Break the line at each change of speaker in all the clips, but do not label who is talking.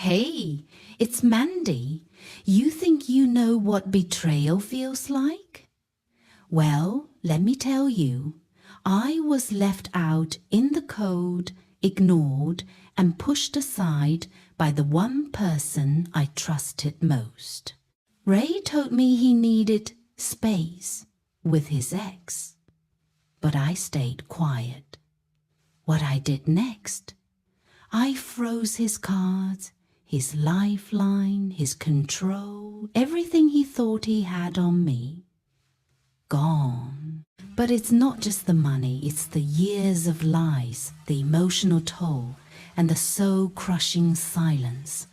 Hey, it's Mandy. You think you know what betrayal feels like? Well, let me tell you. I was left out in the cold, ignored, and pushed aside by the one person I trusted most. Ray told me he needed space with his ex, but I stayed quiet. What I did next? I froze his cards, his lifeline, his control, everything he thought he had on me. Gone. But it's not just the money, it's the years of lies, the emotional toll, and the soul-crushing silence.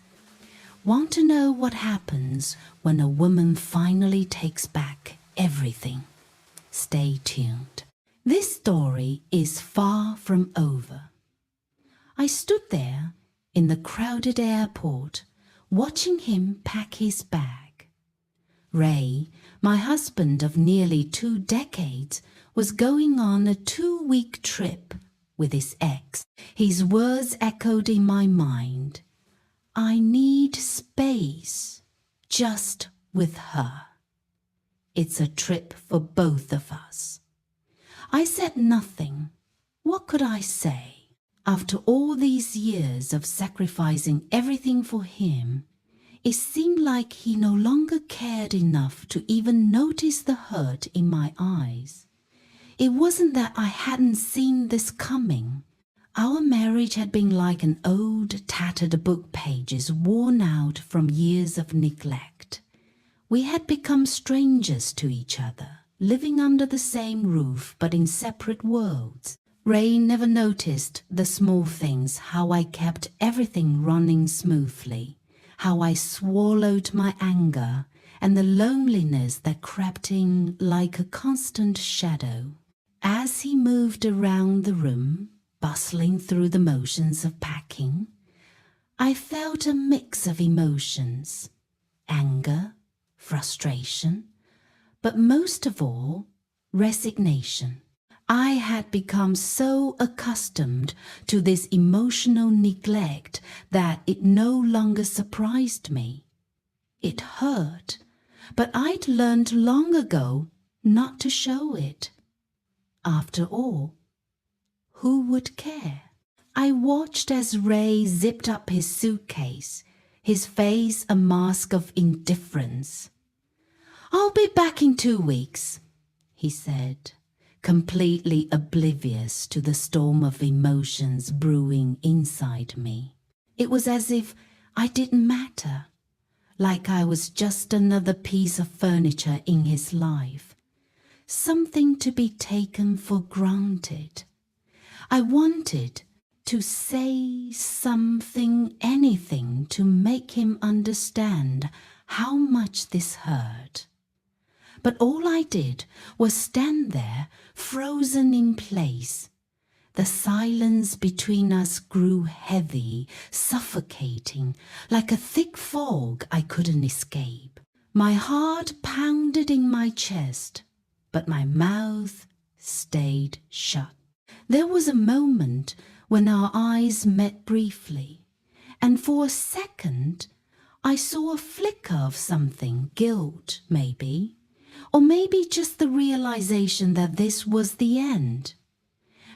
Want to know what happens when a woman finally takes back everything? Stay tuned. This story is far from over. I stood there in the crowded airport, watching him pack his bag. Ray, my husband of nearly 2 decades, was going on a 2-week trip with his ex. His words echoed in my mind. I need space, just with her. It's a trip for both of us. I said nothing. What could I say? After all these years of sacrificing everything for him, it seemed like he no longer cared enough to even notice the hurt in my eyes. It wasn't that I hadn't seen this coming. Our marriage had been like an old, tattered book pages worn out from years of neglect. We had become strangers to each other, living under the same roof but in separate worlds. Ray never noticed the small things, how I kept everything running smoothly, how I swallowed my anger, and the loneliness that crept in like a constant shadow. As he moved around the room, bustling through the motions of packing, I felt a mix of emotions: anger, frustration, but most of all, resignation. I had become so accustomed to this emotional neglect that it no longer surprised me. It hurt, but I'd learned long ago not to show it. After all, who would care? I watched as Ray zipped up his suitcase, his face a mask of indifference. I'll be back in 2 weeks, he said, completely oblivious to the storm of emotions brewing inside me. It was as if I didn't matter, like I was just another piece of furniture in his life, something to be taken for granted. I wanted to say something, anything, to make him understand how much this hurt. But all I did was stand there, frozen in place. The silence between us grew heavy, suffocating, like a thick fog I couldn't escape. My heart pounded in my chest, but my mouth stayed shut. There was a moment when our eyes met briefly, and for a second I saw a flicker of something, guilt maybe, or maybe just the realization that this was the end.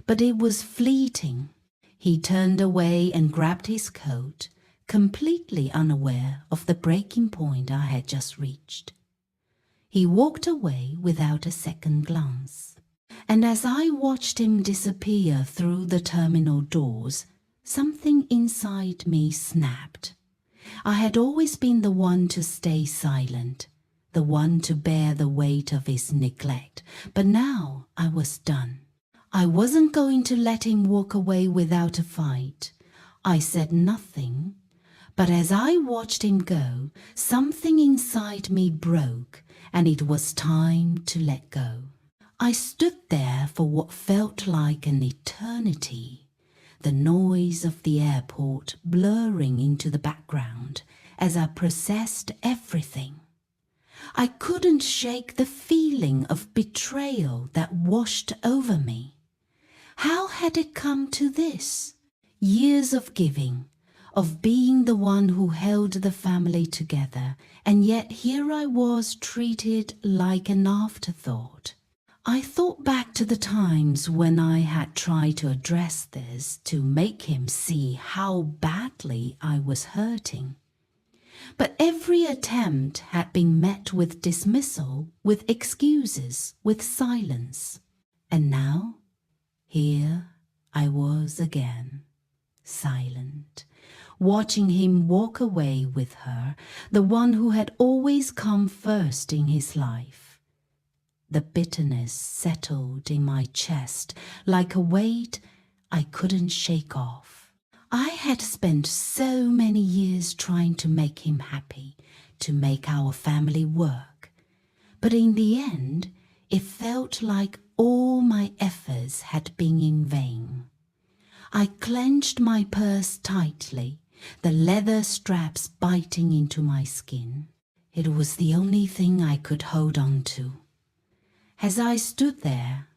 But it was fleeting. He turned away and grabbed his coat, completely unaware of the breaking point I had just reached. He walked away without a second glance. And as I watched him disappear through the terminal doors, something inside me snapped. I had always been the one to stay silent, the one to bear the weight of his neglect, but now I was done. I wasn't going to let him walk away without a fight. I said nothing, but as I watched him go, something inside me broke, and it was time to let go. I stood there for what felt like an eternity, the noise of the airport blurring into the background as I processed everything. I couldn't shake the feeling of betrayal that washed over me. How had it come to this? Years of giving, of being the one who held the family together, and yet here I was treated like an afterthought. I thought back to the times when I had tried to address this to make him see how badly I was hurting. But every attempt had been met with dismissal, with excuses, with silence. And now, here I was again, silent, watching him walk away with her, the one who had always come first in his life. The bitterness settled in my chest like a weight I couldn't shake off. I had spent so many years trying to make him happy, to make our family work. But in the end, it felt like all my efforts had been in vain. I clenched my purse tightly, the leather straps biting into my skin. It was the only thing I could hold on to. As I stood there,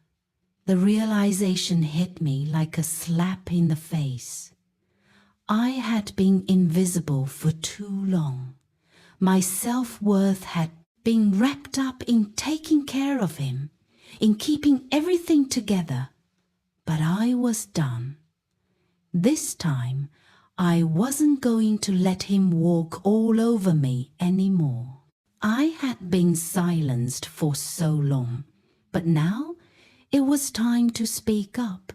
the realization hit me like a slap in the face. I had been invisible for too long. My self-worth had been wrapped up in taking care of him, in keeping everything together. But I was done. This time, I wasn't going to let him walk all over me anymore. I had been silenced for so long, but now it was time to speak up.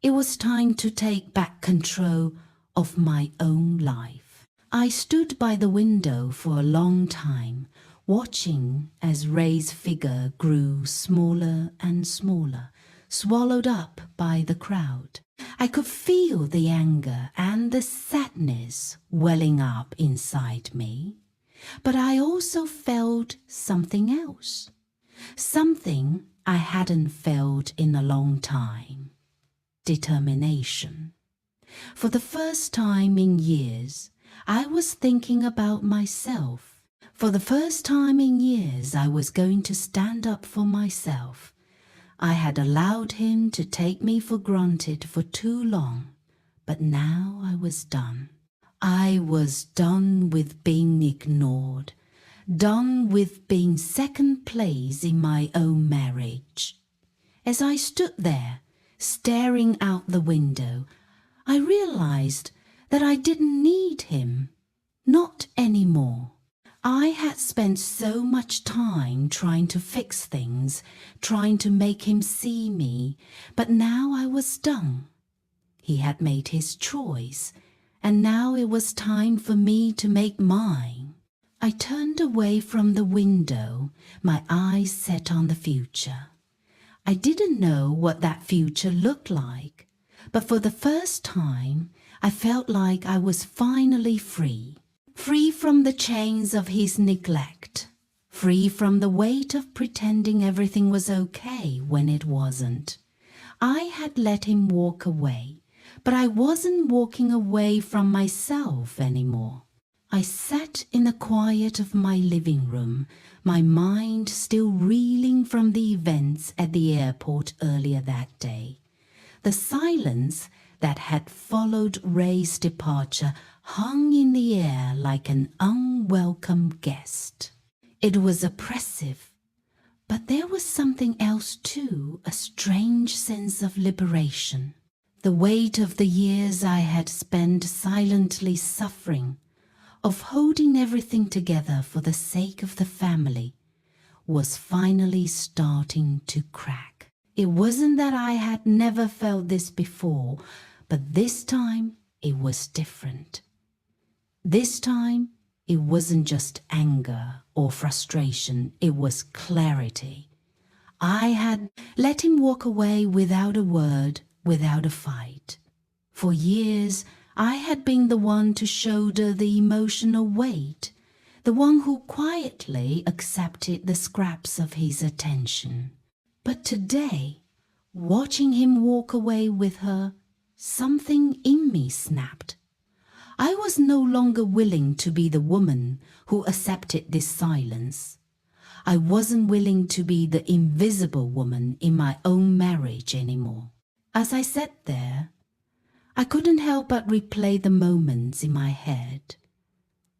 It was time to take back control of my own life. I stood by the window for a long time, watching as Ray's figure grew smaller and smaller, swallowed up by the crowd. I could feel the anger and the sadness welling up inside me, but I also felt something else, something I hadn't felt in a long time: determination. For the first time in years, I was thinking about myself. For the first time in years, I was going to stand up for myself. I had allowed him to take me for granted for too long, but now I was done. I was done with being ignored, done with being second place in my own marriage. As I stood there, staring out the window, I realized that I didn't need him, not anymore. I had spent so much time trying to fix things, trying to make him see me, but now I was done. He had made his choice, and now it was time for me to make mine. I turned away from the window, my eyes set on the future. I didn't know what that future looked like, but for the first time, I felt like I was finally free. Free from the chains of his neglect, free from the weight of pretending everything was okay when it wasn't. I had let him walk away, but I wasn't walking away from myself anymore. I sat in the quiet of my living room, my mind still reeling from the events at the airport earlier that day. The silence that had followed Ray's departure hung in the air like an unwelcome guest. It was oppressive, but there was something else too, a strange sense of liberation. The weight of the years I had spent silently suffering, of holding everything together for the sake of the family, was finally starting to crack. It wasn't that I had never felt this before, but this time it was different. This time it wasn't just anger or frustration, it was clarity. I had let him walk away without a word, without a fight. For years I had been the one to shoulder the emotional weight, the one who quietly accepted the scraps of his attention. But today, watching him walk away with her, something in me snapped. I was no longer willing to be the woman who accepted this silence. I wasn't willing to be the invisible woman in my own marriage anymore. As I sat there, I couldn't help but replay the moments in my head.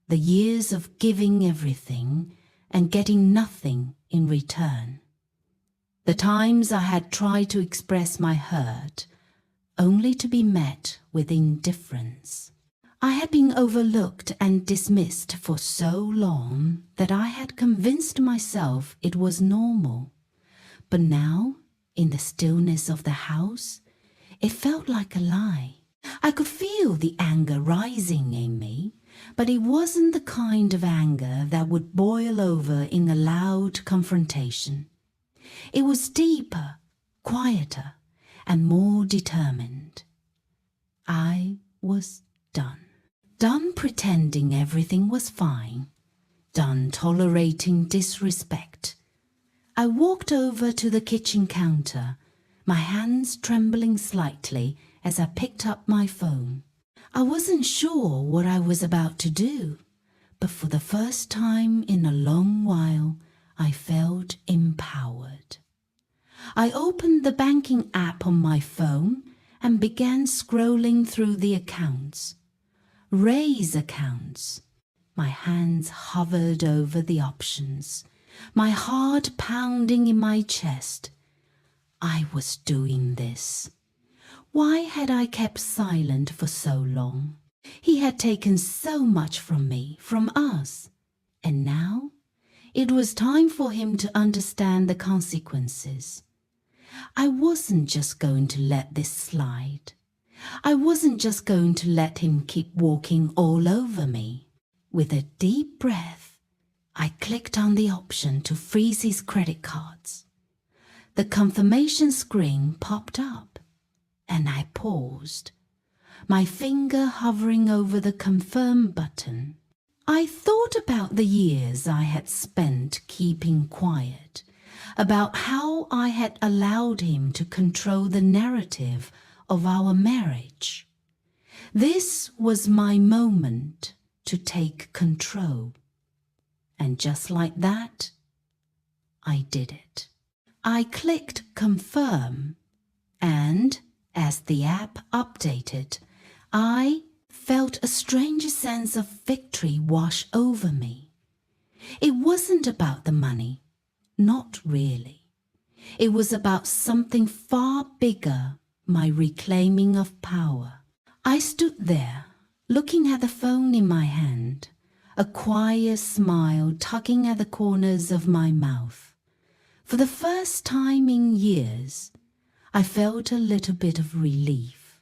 The years of giving everything and getting nothing in return. The times I had tried to express my hurt, only to be met with indifference. I had been overlooked and dismissed for so long that I had convinced myself it was normal. But now, in the stillness of the house, it felt like a lie. I could feel the anger rising in me, but it wasn't the kind of anger that would boil over in a loud confrontation. It was deeper, quieter, and more determined. I was done. Done pretending everything was fine. Done tolerating disrespect. I walked over to the kitchen counter, my hands trembling slightly as I picked up my phone. I wasn't sure what I was about to do, but for the first time in a long while, I felt empowered. I opened the banking app on my phone and began scrolling through the accounts. Ray's accounts. My hands hovered over the options, my heart pounding in my chest. I was doing this. Why had I kept silent for so long? He had taken so much from me, from us. And now it was time for him to understand the consequences. I wasn't just going to let this slide. I wasn't just going to let him keep walking all over me. With a deep breath, I clicked on the option to freeze his credit cards. The confirmation screen popped up, and I paused, my finger hovering over the confirm button. I thought about the years I had spent keeping quiet, about how I had allowed him to control the narrative of our marriage. This was my moment to take control. And just like that, I did it. I clicked confirm, and as the app updated, I felt a strange sense of victory wash over me. It wasn't about the money, not really. It was about something far bigger, my reclaiming of power. I stood there, looking at the phone in my hand, a quiet smile tugging at the corners of my mouth. For the first time in years, I felt a little bit of relief.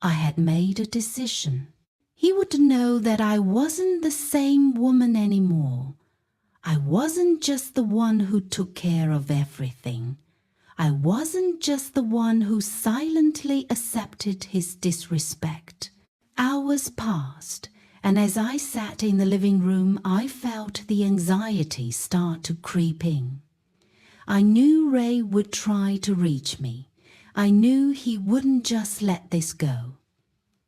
I had made a decision. He would know that I wasn't the same woman anymore. I wasn't just the one who took care of everything. I wasn't just the one who silently accepted his disrespect. Hours passed, and as I sat in the living room, I felt the anxiety start to creep in. I knew Ray would try to reach me. I knew he wouldn't just let this go.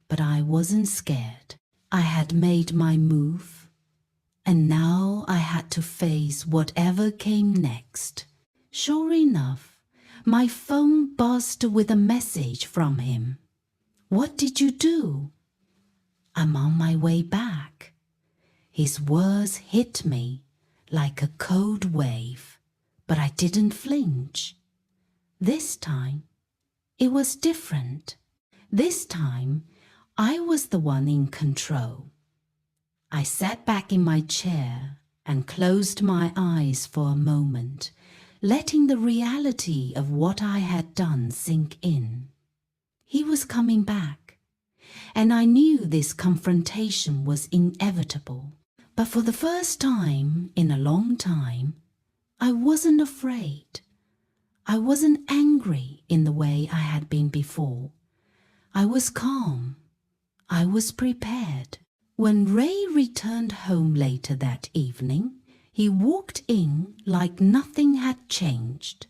But I wasn't scared. I had made my move, and now I had to face whatever came next. Sure enough, my phone buzzed with a message from him. "What did you do?" "I'm on my way back." His words hit me like a cold wave, but I didn't flinch. This time, it was different. This time, I was the one in control. I sat back in my chair and closed my eyes for a moment, letting the reality of what I had done sink in. He was coming back, and I knew this confrontation was inevitable. But for the first time in a long time, I wasn't afraid. I wasn't angry in the way I had been before. I was calm. I was prepared. When Ray returned home later that evening, he walked in like nothing had changed.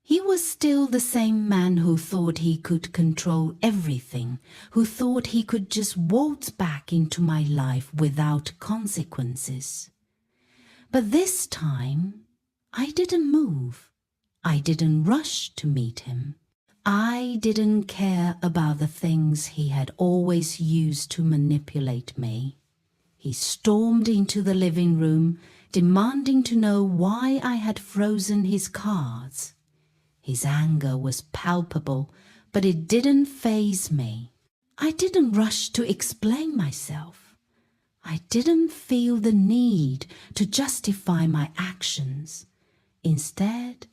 He was still the same man who thought he could control everything, who thought he could just waltz back into my life without consequences. But this time, I didn't move. I didn't rush to meet him. I didn't care about the things he had always used to manipulate me. He stormed into the living room, demanding to know why I had frozen his cards. His anger was palpable, but it didn't faze me. I didn't rush to explain myself. I didn't feel the need to justify my actions. Instead,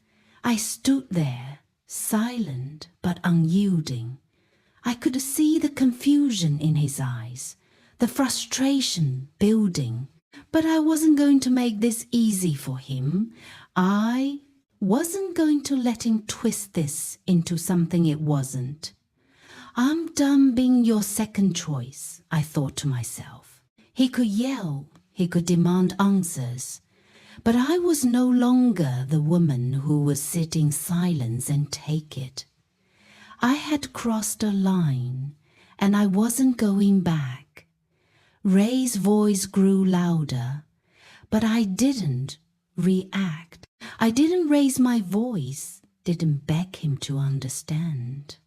I stood there, silent but unyielding. I could see the confusion in his eyes, the frustration building, but I wasn't going to make this easy for him. I wasn't going to let him twist this into something it wasn't. I'm done being your second choice, I thought to myself. He could yell, he could demand answers, but I was no longer the woman who would sit in silence and take it. I had crossed a line, and I wasn't going back. Ray's voice grew louder, but I didn't react. I didn't raise my voice, didn't beg him to understand.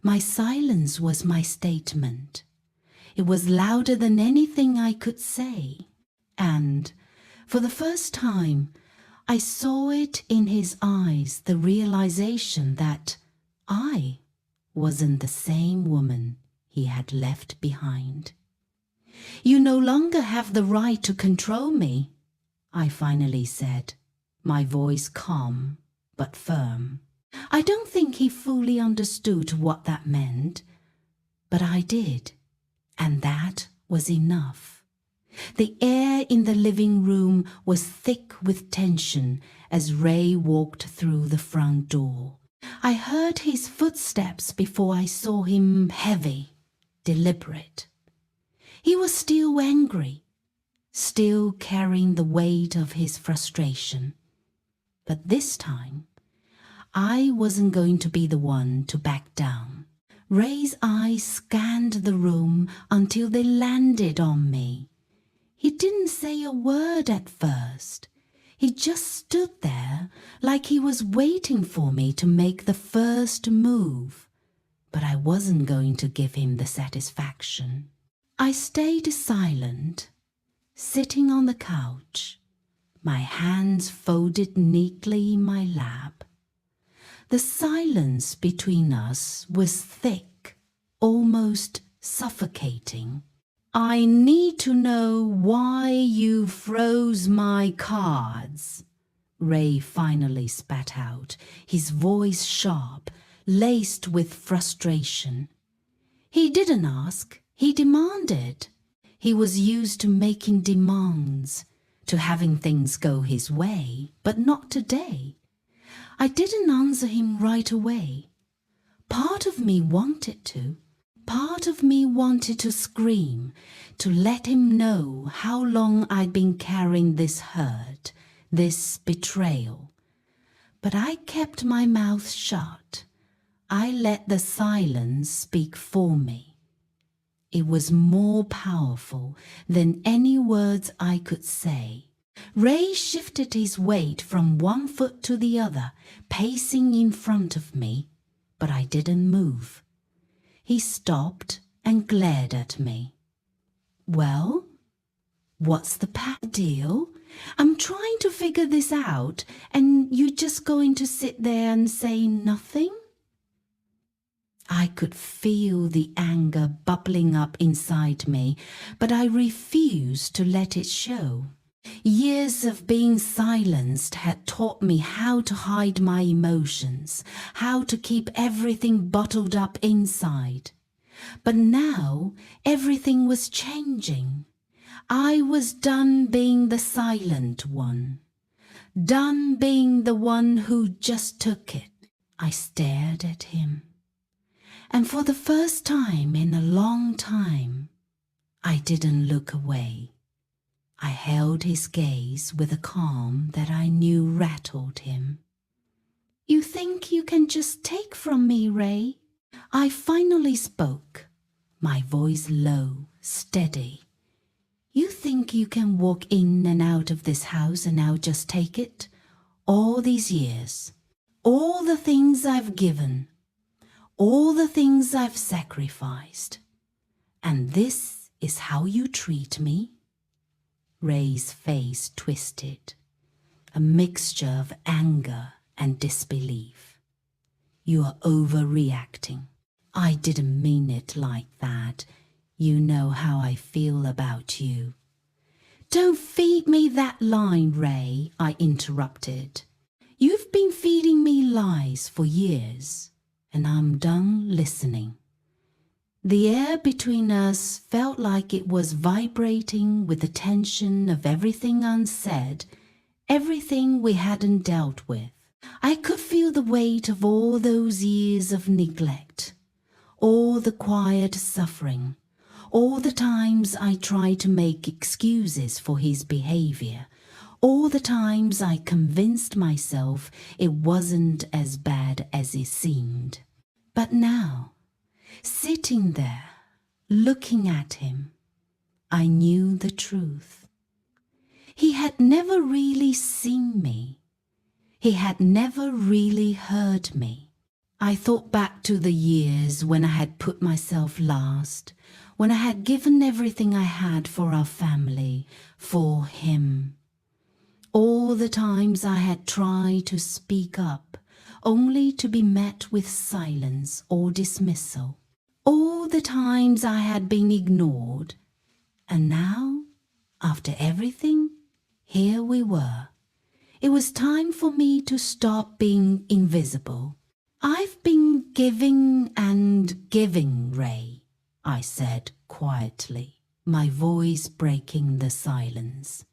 My silence was my statement. It was louder than anything I could say. And for the first time, I saw it in his eyes, the realization that I wasn't the same woman he had left behind. You no longer have the right to control me, I finally said, my voice calm but firm. I don't think he fully understood what that meant, but I did, and that was enough. The air in the living room was thick with tension as Ray walked through the front door. I heard his footsteps before I saw him, heavy, deliberate. He was still angry, still carrying the weight of his frustration. But this time, I wasn't going to be the one to back down. Ray's eyes scanned the room until they landed on me. He didn't say a word at first. He just stood there like he was waiting for me to make the first move. But I wasn't going to give him the satisfaction. I stayed silent, sitting on the couch, my hands folded neatly in my lap. The silence between us was thick, almost suffocating. I need to know why you froze my cards, Ray finally spat out, his voice sharp, laced with frustration. He didn't ask, he demanded. He was used to making demands, to having things go his way, but not today. I didn't answer him right away. Part of me wanted to. Part of me wanted to scream, to let him know how long I'd been carrying this hurt, this betrayal. But I kept my mouth shut. I let the silence speak for me. It was more powerful than any words I could say. Ray shifted his weight from one foot to the other, pacing in front of me, but I didn't move. He stopped and glared at me. Well, what's the deal? I'm trying to figure this out, and you're just going to sit there and say nothing? I could feel the anger bubbling up inside me, but I refused to let it show. Years of being silenced had taught me how to hide my emotions, how to keep everything bottled up inside. But now everything was changing. I was done being the silent one, done being the one who just took it. I stared at him, and for the first time in a long time, I didn't look away. I held his gaze with a calm that I knew rattled him. You think you can just take from me, Ray? I finally spoke, my voice low, steady. You think you can walk in and out of this house and I'll just take it? All these years, all the things I've given, all the things I've sacrificed. And this is how you treat me? Ray's face twisted, a mixture of anger and disbelief. You are overreacting. I didn't mean it like that. You know how I feel about you. Don't feed me that line, Ray, I interrupted. You've been feeding me lies for years, and I'm done listening. The air between us felt like it was vibrating with the tension of everything unsaid, everything we hadn't dealt with. I could feel the weight of all those years of neglect, all the quiet suffering, all the times I tried to make excuses for his behavior, all the times I convinced myself it wasn't as bad as it seemed. But now, sitting there, looking at him, I knew the truth. He had never really seen me. He had never really heard me. I thought back to the years when I had put myself last, when I had given everything I had for our family, for him. All the times I had tried to speak up, only to be met with silence or dismissal. All the times I had been ignored. And now, after everything, here we were. It was time for me to stop being invisible. I've been giving and giving, Ray, I said quietly, my voice breaking the silence.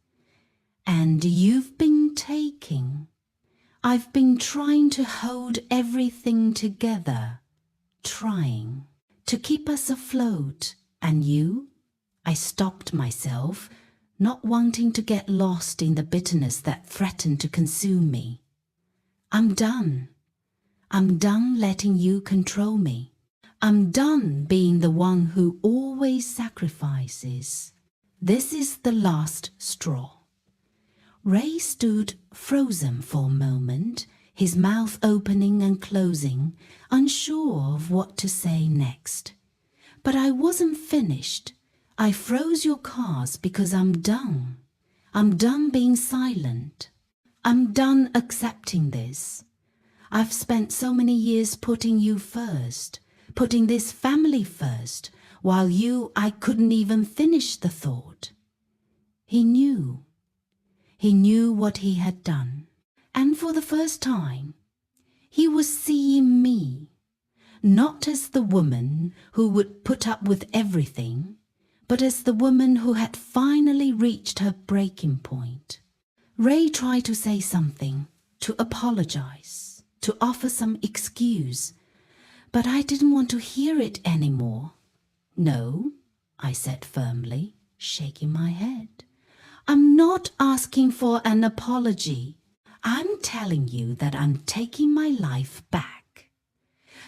And you've been taking. I've been trying to hold everything together, trying to keep us afloat. And you? I stopped myself, not wanting to get lost in the bitterness that threatened to consume me. I'm done. I'm done letting you control me. I'm done being the one who always sacrifices. This is the last straw. Ray stood frozen for a moment, his mouth opening and closing, unsure of what to say next. But I wasn't finished. I froze your cars because I'm done. I'm done being silent. I'm done accepting this. I've spent so many years putting you first, putting this family first, while I couldn't even finish the thought. He knew. He knew what he had done. And for the first time, he was seeing me, not as the woman who would put up with everything, but as the woman who had finally reached her breaking point. Ray tried to say something, to apologize, to offer some excuse, but I didn't want to hear it anymore. No, I said firmly, shaking my head. I'm not asking for an apology. I'm telling you that I'm taking my life back.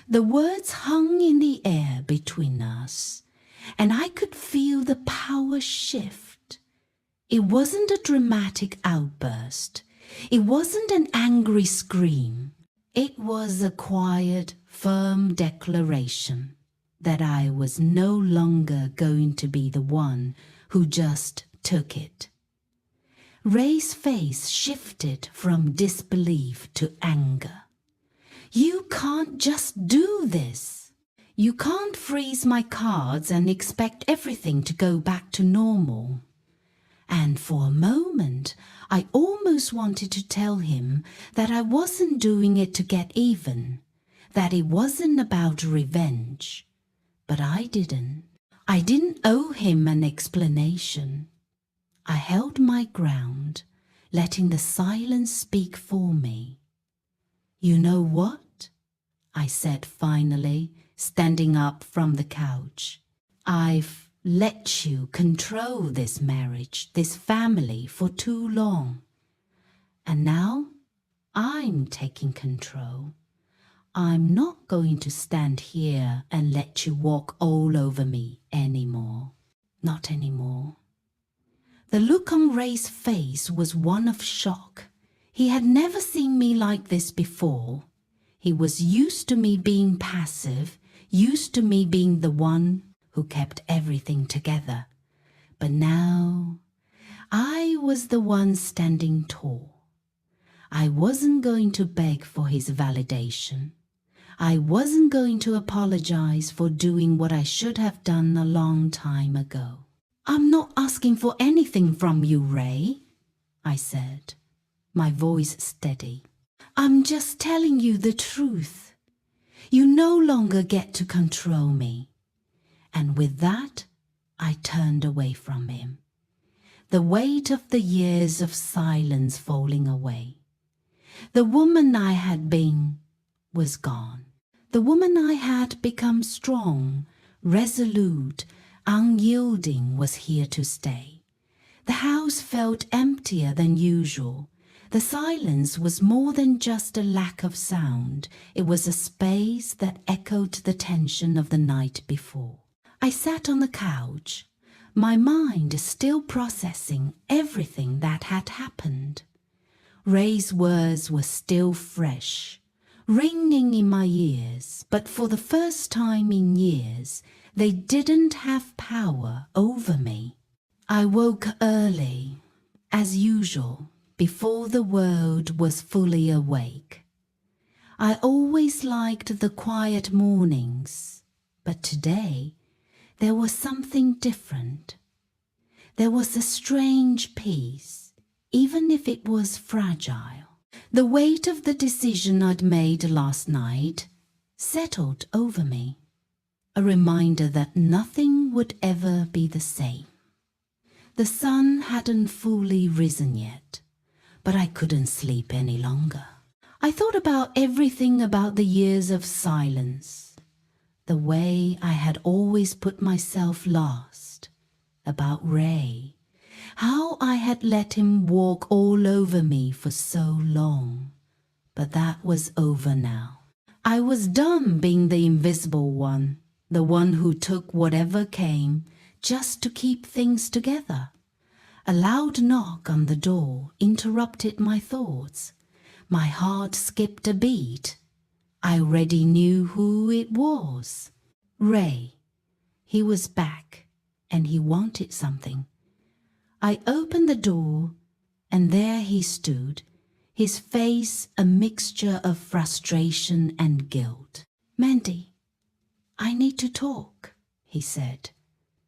The words hung in the air between us, and I could feel the power shift. It wasn't a dramatic outburst. It wasn't an angry scream. It was a quiet, firm declaration that I was no longer going to be the one who just took it. Ray's face shifted from disbelief to anger. You can't just do this. You can't freeze my cards and expect everything to go back to normal. And for a moment, I almost wanted to tell him that I wasn't doing it to get even, that it wasn't about revenge. But I didn't. I didn't owe him an explanation. I held my ground, letting the silence speak for me. You know what? I said finally, standing up from the couch. I've let you control this marriage, this family for too long. And now I'm taking control. I'm not going to stand here and let you walk all over me anymore. Not anymore. The look on Ray's face was one of shock. He had never seen me like this before. He was used to me being passive, used to me being the one who kept everything together. But now I was the one standing tall. I wasn't going to beg for his validation. I wasn't going to apologize for doing what I should have done a long time ago. "I'm not asking for anything from you, Ray," I said, my voice steady. "I'm just telling you the truth. You no longer get to control me." And with that, I turned away from him, the weight of the years of silence falling away. The woman I had been was gone. The woman I had become strong, resolute, unyielding was here to stay. The house felt emptier than usual. The silence was more than just a lack of sound. It was a space that echoed the tension of the night before. I sat on the couch, my mind still processing everything that had happened. Ray's words were still fresh, ringing in my ears, but for the first time in years, they didn't have power over me. I woke early, as usual, before the world was fully awake. I always liked the quiet mornings, but today there was something different. There was a strange peace, even if it was fragile. The weight of the decision I'd made last night settled over me, a reminder that nothing would ever be the same. The sun hadn't fully risen yet, but I couldn't sleep any longer. I thought about everything about the years of silence, the way I had always put myself last, about Ray, how I had let him walk all over me for so long. But that was over now. I was done being the invisible one, the one who took whatever came just to keep things together. A loud knock on the door interrupted my thoughts. My heart skipped a beat. I already knew who it was. Ray. He was back, and he wanted something. I opened the door, and there he stood, his face a mixture of frustration and guilt. "Mandy, I need to talk," he said,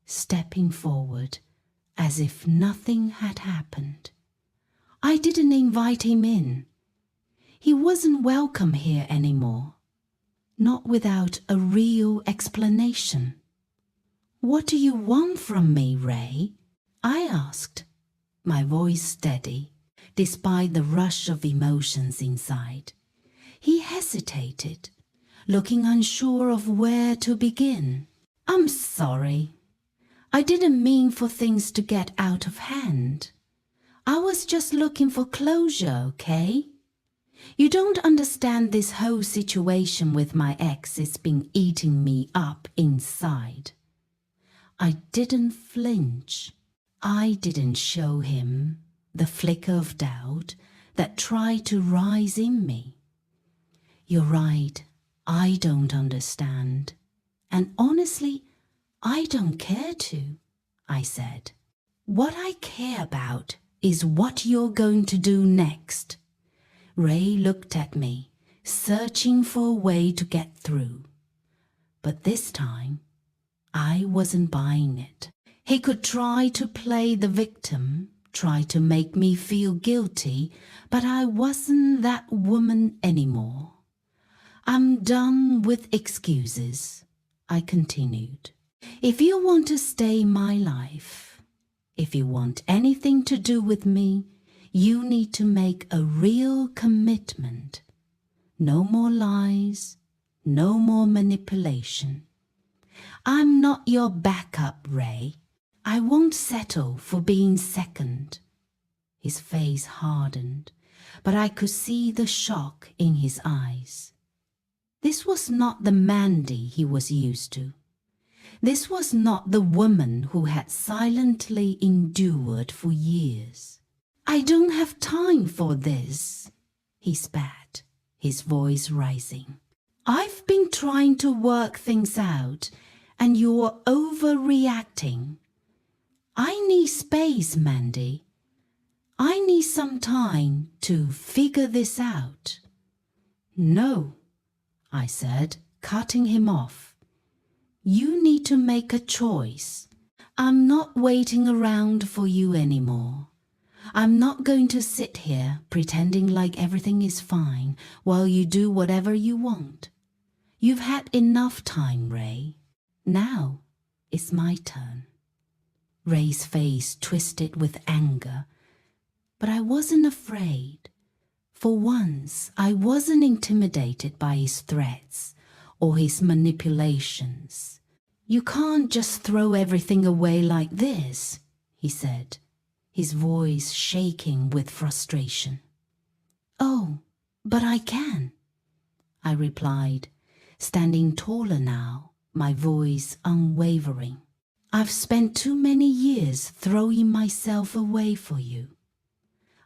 stepping forward, as if nothing had happened. I didn't invite him in. He wasn't welcome here anymore, not without a real explanation. "What do you want from me, Ray?" I asked, my voice steady, despite the rush of emotions inside. He hesitated, looking unsure of where to begin. "I'm sorry. I didn't mean for things to get out of hand. I was just looking for closure, okay? You don't understand, this whole situation with my ex has been eating me up inside." I didn't flinch. I didn't show him the flicker of doubt that tried to rise in me. "You're right, I don't understand. And honestly, I don't care to," I said. "What I care about is what you're going to do next." Ray looked at me, searching for a way to get through. But this time, I wasn't buying it. He could try to play the victim, try to make me feel guilty, but I wasn't that woman anymore. "I'm done with excuses," I continued. "If you want to stay in my life, if you want anything to do with me, you need to make a real commitment. No more lies, no more manipulation. I'm not your backup, Ray. I won't settle for being second." His face hardened, but I could see the shock in his eyes. This was not the Mandy he was used to. This was not the woman who had silently endured for years. "I don't have time for this," he spat, his voice rising. "I've been trying to work things out, and you're overreacting. I need space, Mandy. I need some time to figure this out." "No," I said, cutting him off. "You need to make a choice. I'm not waiting around for you anymore. I'm not going to sit here pretending like everything is fine while you do whatever you want. You've had enough time, Ray. Now it's my turn." Ray's face twisted with anger, but I wasn't afraid. For once, I wasn't intimidated by his threats or his manipulations. "You can't just throw everything away like this," he said, his voice shaking with frustration. "Oh, but I can," I replied, standing taller now, my voice unwavering. "I've spent too many years throwing myself away for you.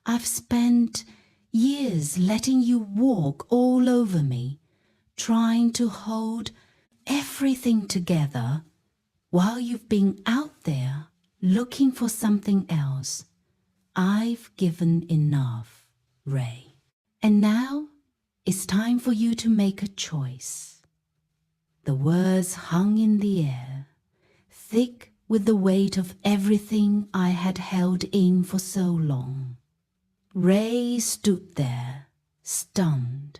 I've spent years letting you walk all over me, trying to hold everything together while you've been out there looking for something else. I've given enough, Ray. And now it's time for you to make a choice." The words hung in the air, thick with the weight of everything I had held in for so long. Ray stood there, stunned,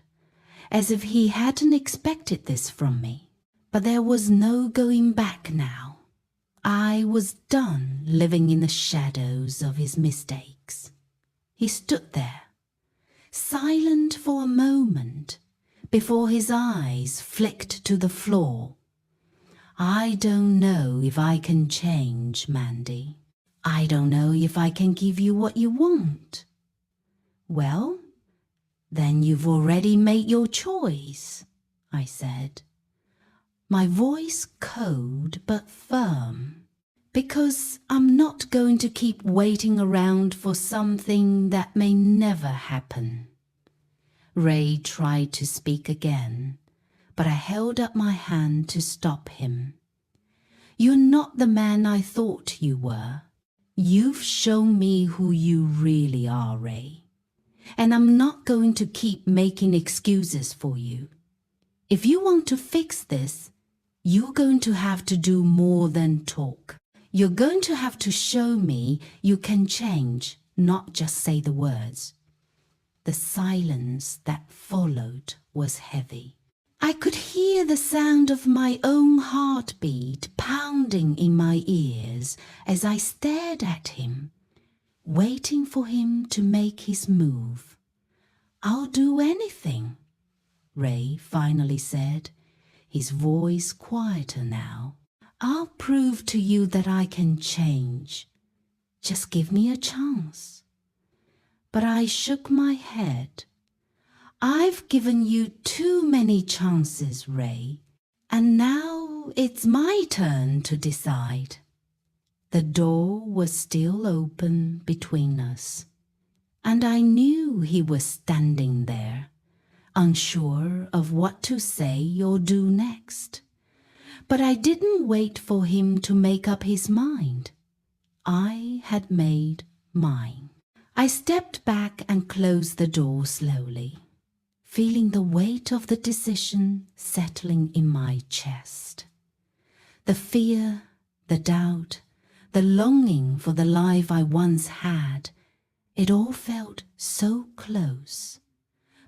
as if he hadn't expected this from me. But there was no going back now. I was done living in the shadows of his mistakes. He stood there, silent for a moment, before his eyes flicked to the floor. "I don't know if I can change, Mandy. I don't know if I can give you what you want." "Well, then you've already made your choice," I said, my voice cold but firm, "because I'm not going to keep waiting around for something that may never happen." Ray tried to speak again, but I held up my hand to stop him. "You're not the man I thought you were. You've shown me who you really are, Ray. And I'm not going to keep making excuses for you. If you want to fix this, you're going to have to do more than talk. You're going to have to show me you can change, not just say the words." The silence that followed was heavy. I could hear the sound of my own heartbeat pounding in my ears as I stared at him, waiting for him to make his move. "I'll do anything," Ray finally said, his voice quieter now. "I'll prove to you that I can change. Just give me a chance." But I shook my head. "I've given you too many chances, Ray, and now it's my turn to decide." The door was still open between us, and I knew he was standing there, unsure of what to say or do next. But I didn't wait for him to make up his mind. I had made mine. I stepped back and closed the door slowly, feeling the weight of the decision settling in my chest. The fear, the doubt, the longing for the life I once had, it all felt so close,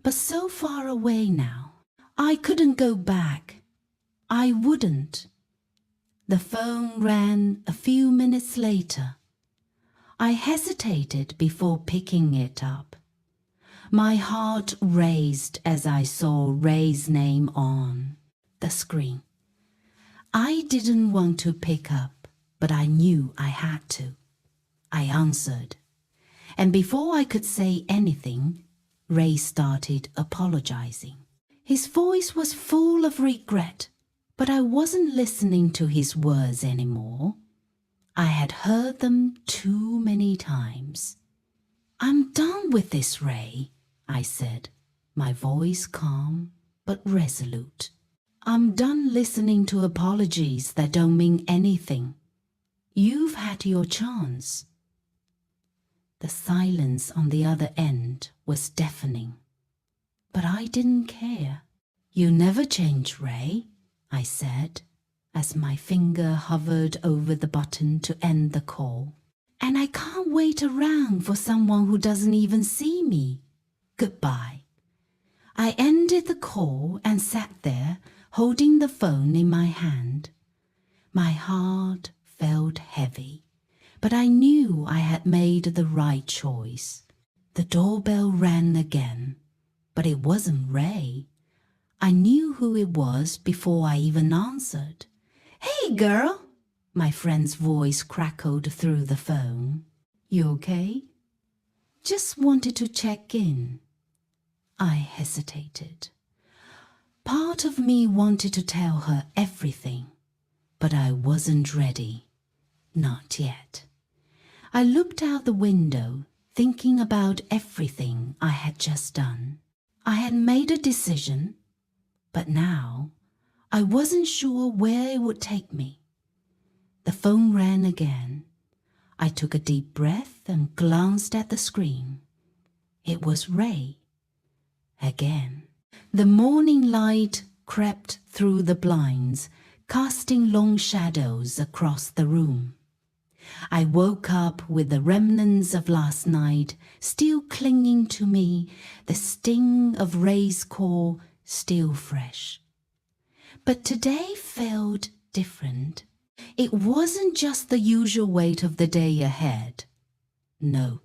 but so far away now. I couldn't go back. I wouldn't. The phone rang a few minutes later. I hesitated before picking it up. My heart raced as I saw Ray's name on the screen. I didn't want to pick up, but I knew I had to. I answered, and before I could say anything, Ray started apologizing. His voice was full of regret, but I wasn't listening to his words anymore. I had heard them too many times. "I'm done with this, Ray," I said, my voice calm but resolute. I'm done listening to apologies that don't mean anything. You've had your chance. The silence on the other end was deafening, but I didn't care. You never change, Ray, I said, as my finger hovered over the button to end the call. And I can't wait around for someone who doesn't even see me. Goodbye. I ended the call and sat there, holding the phone in my hand. My heart felt heavy, but I knew I had made the right choice. The doorbell rang again, but it wasn't Ray. I knew who it was before I even answered. "Hey, girl," my friend's voice crackled through the phone. "You okay?" "Just wanted to check in." I hesitated. Part of me wanted to tell her everything, but I wasn't ready. Not yet. I looked out the window, thinking about everything I had just done. I had made a decision, but now I wasn't sure where it would take me. The phone rang again. I took a deep breath and glanced at the screen. It was Ray. Again. The morning light crept through the blinds, casting long shadows across the room. I woke up with the remnants of last night still clinging to me, the sting of Ray's call still fresh. But today felt different. It wasn't just the usual weight of the day ahead. No.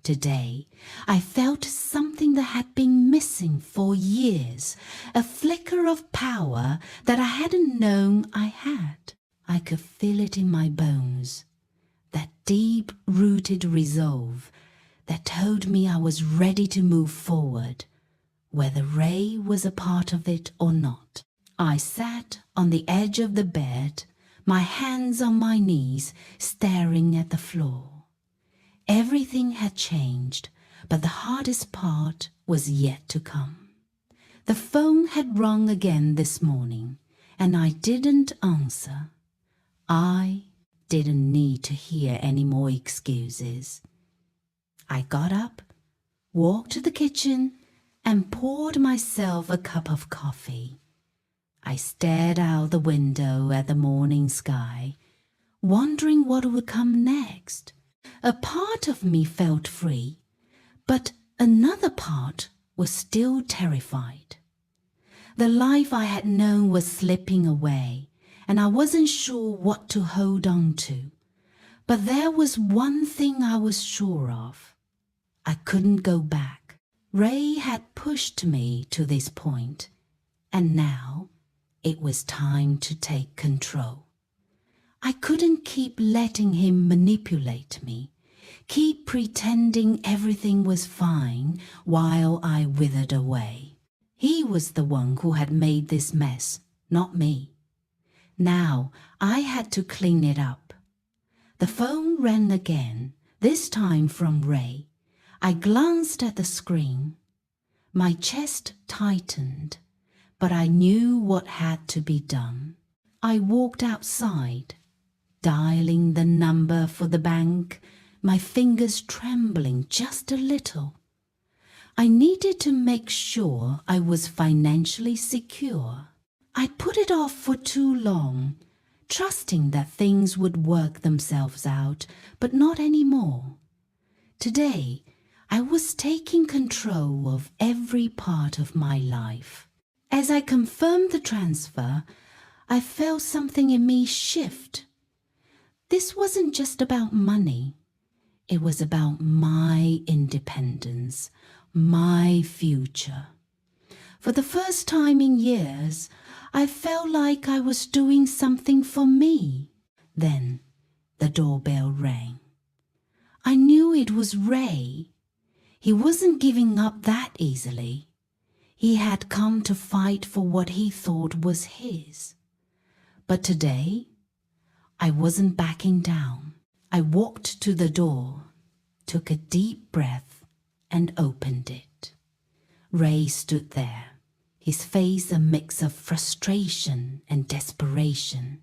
Today, I felt something that had been missing for years, a flicker of power that I hadn't known I had. I could feel it in my bones, that deep-rooted resolve that told me I was ready to move forward, whether Ray was a part of it or not. I sat on the edge of the bed, my hands on my knees, staring at the floor. Everything had changed, but the hardest part was yet to come. The phone had rung again this morning, and I didn't answer. I didn't need to hear any more excuses. I got up, walked to the kitchen, and poured myself a cup of coffee. I stared out the window at the morning sky, wondering what would come next. A part of me felt free, but another part was still terrified. The life I had known was slipping away, and I wasn't sure what to hold on to. But there was one thing I was sure of. I couldn't go back. Ray had pushed me to this point, and now it was time to take control. I couldn't keep letting him manipulate me, keep pretending everything was fine while I withered away. He was the one who had made this mess, not me. Now I had to clean it up. The phone rang again, this time from Ray. I glanced at the screen. My chest tightened, but I knew what had to be done. I walked outside, dialing the number for the bank, my fingers trembling just a little. I needed to make sure I was financially secure. I put it off for too long, trusting that things would work themselves out, but not anymore. Today, I was taking control of every part of my life. As I confirmed the transfer, I felt something in me shift. This wasn't just about money. It was about my independence, my future. For the first time in years, I felt like I was doing something for me. Then the doorbell rang. I knew it was Ray. He wasn't giving up that easily. He had come to fight for what he thought was his. But today, I wasn't backing down. I walked to the door, took a deep breath, and opened it. Ray stood there, his face a mix of frustration and desperation.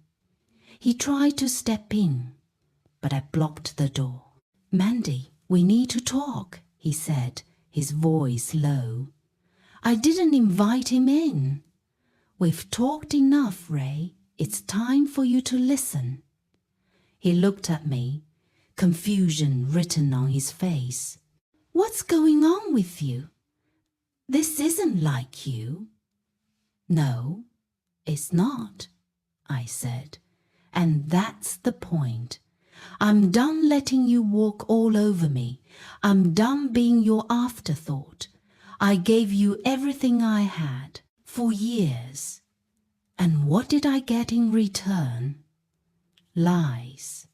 He tried to step in, but I blocked the door. "Mandy, we need to talk," he said, his voice low. "I didn't invite him in." "We've talked enough, Ray. It's time for you to listen." He looked at me, confusion written on his face. "What's going on with you? This isn't like you." "No, it's not," I said. "And that's the point. I'm done letting you walk all over me. I'm done being your afterthought. I gave you everything I had for years. And what did I get in return? Lies,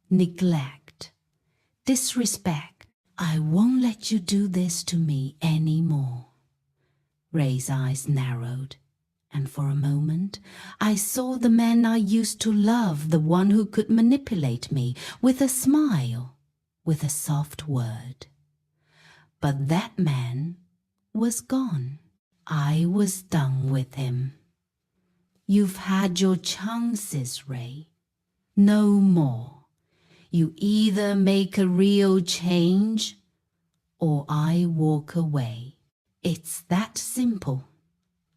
neglect, disrespect. I won't let you do this to me anymore." Ray's eyes narrowed, and for a moment I saw the man I used to love, the one who could manipulate me with a smile, with a soft word. But that man was gone. I was done with him. "You've had your chances, Ray. No more. You either make a real change or I walk away. It's that simple,"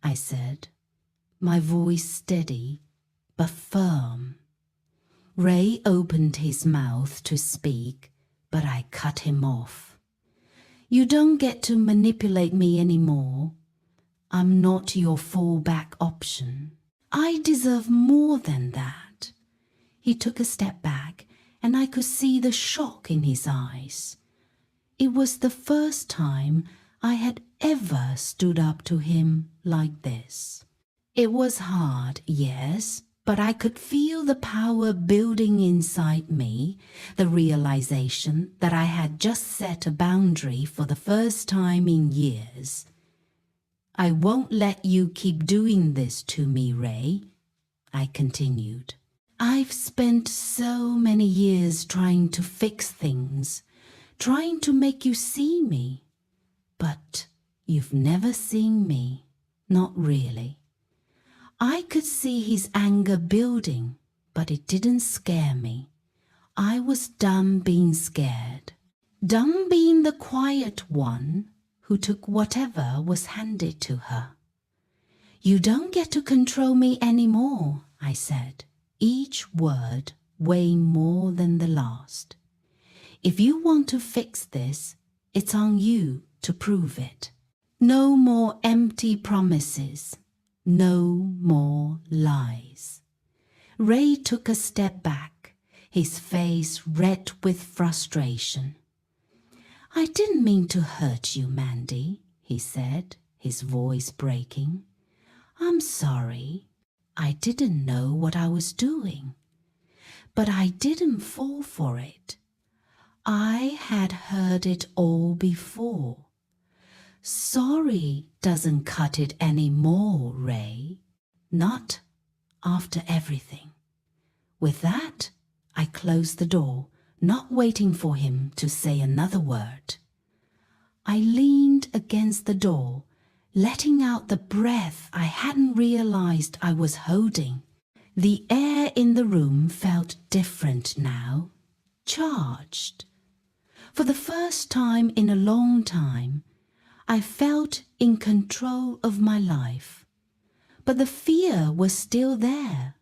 I said, my voice steady but firm. Ray opened his mouth to speak, but I cut him off. "You don't get to manipulate me anymore. I'm not your fallback option. I deserve more than that." He took a step back, and I could see the shock in his eyes. It was the first time I had ever stood up to him like this. It was hard, yes, but I could feel the power building inside me, the realization that I had just set a boundary for the first time in years. "I won't let you keep doing this to me, Ray," I continued. "I've spent so many years trying to fix things, trying to make you see me. But you've never seen me, not really." I could see his anger building, but it didn't scare me. I was done being scared, done being the quiet one who took whatever was handed to her. "You don't get to control me anymore," I said, each word weighing more than the last. "If you want to fix this, it's on you to prove it. No more empty promises. No more lies." Ray took a step back, his face red with frustration. "I didn't mean to hurt you, Mandy," he said, his voice breaking. "I'm sorry. I didn't know what I was doing. But I didn't fall for it. I had heard it all before. Sorry doesn't cut it anymore, Ray. Not after everything." With that, I closed the door, not waiting for him to say another word. I leaned against the door, letting out the breath I hadn't realized I was holding. The air in the room felt different now, charged. For the first time in a long time, I felt in control of my life. But the fear was still there,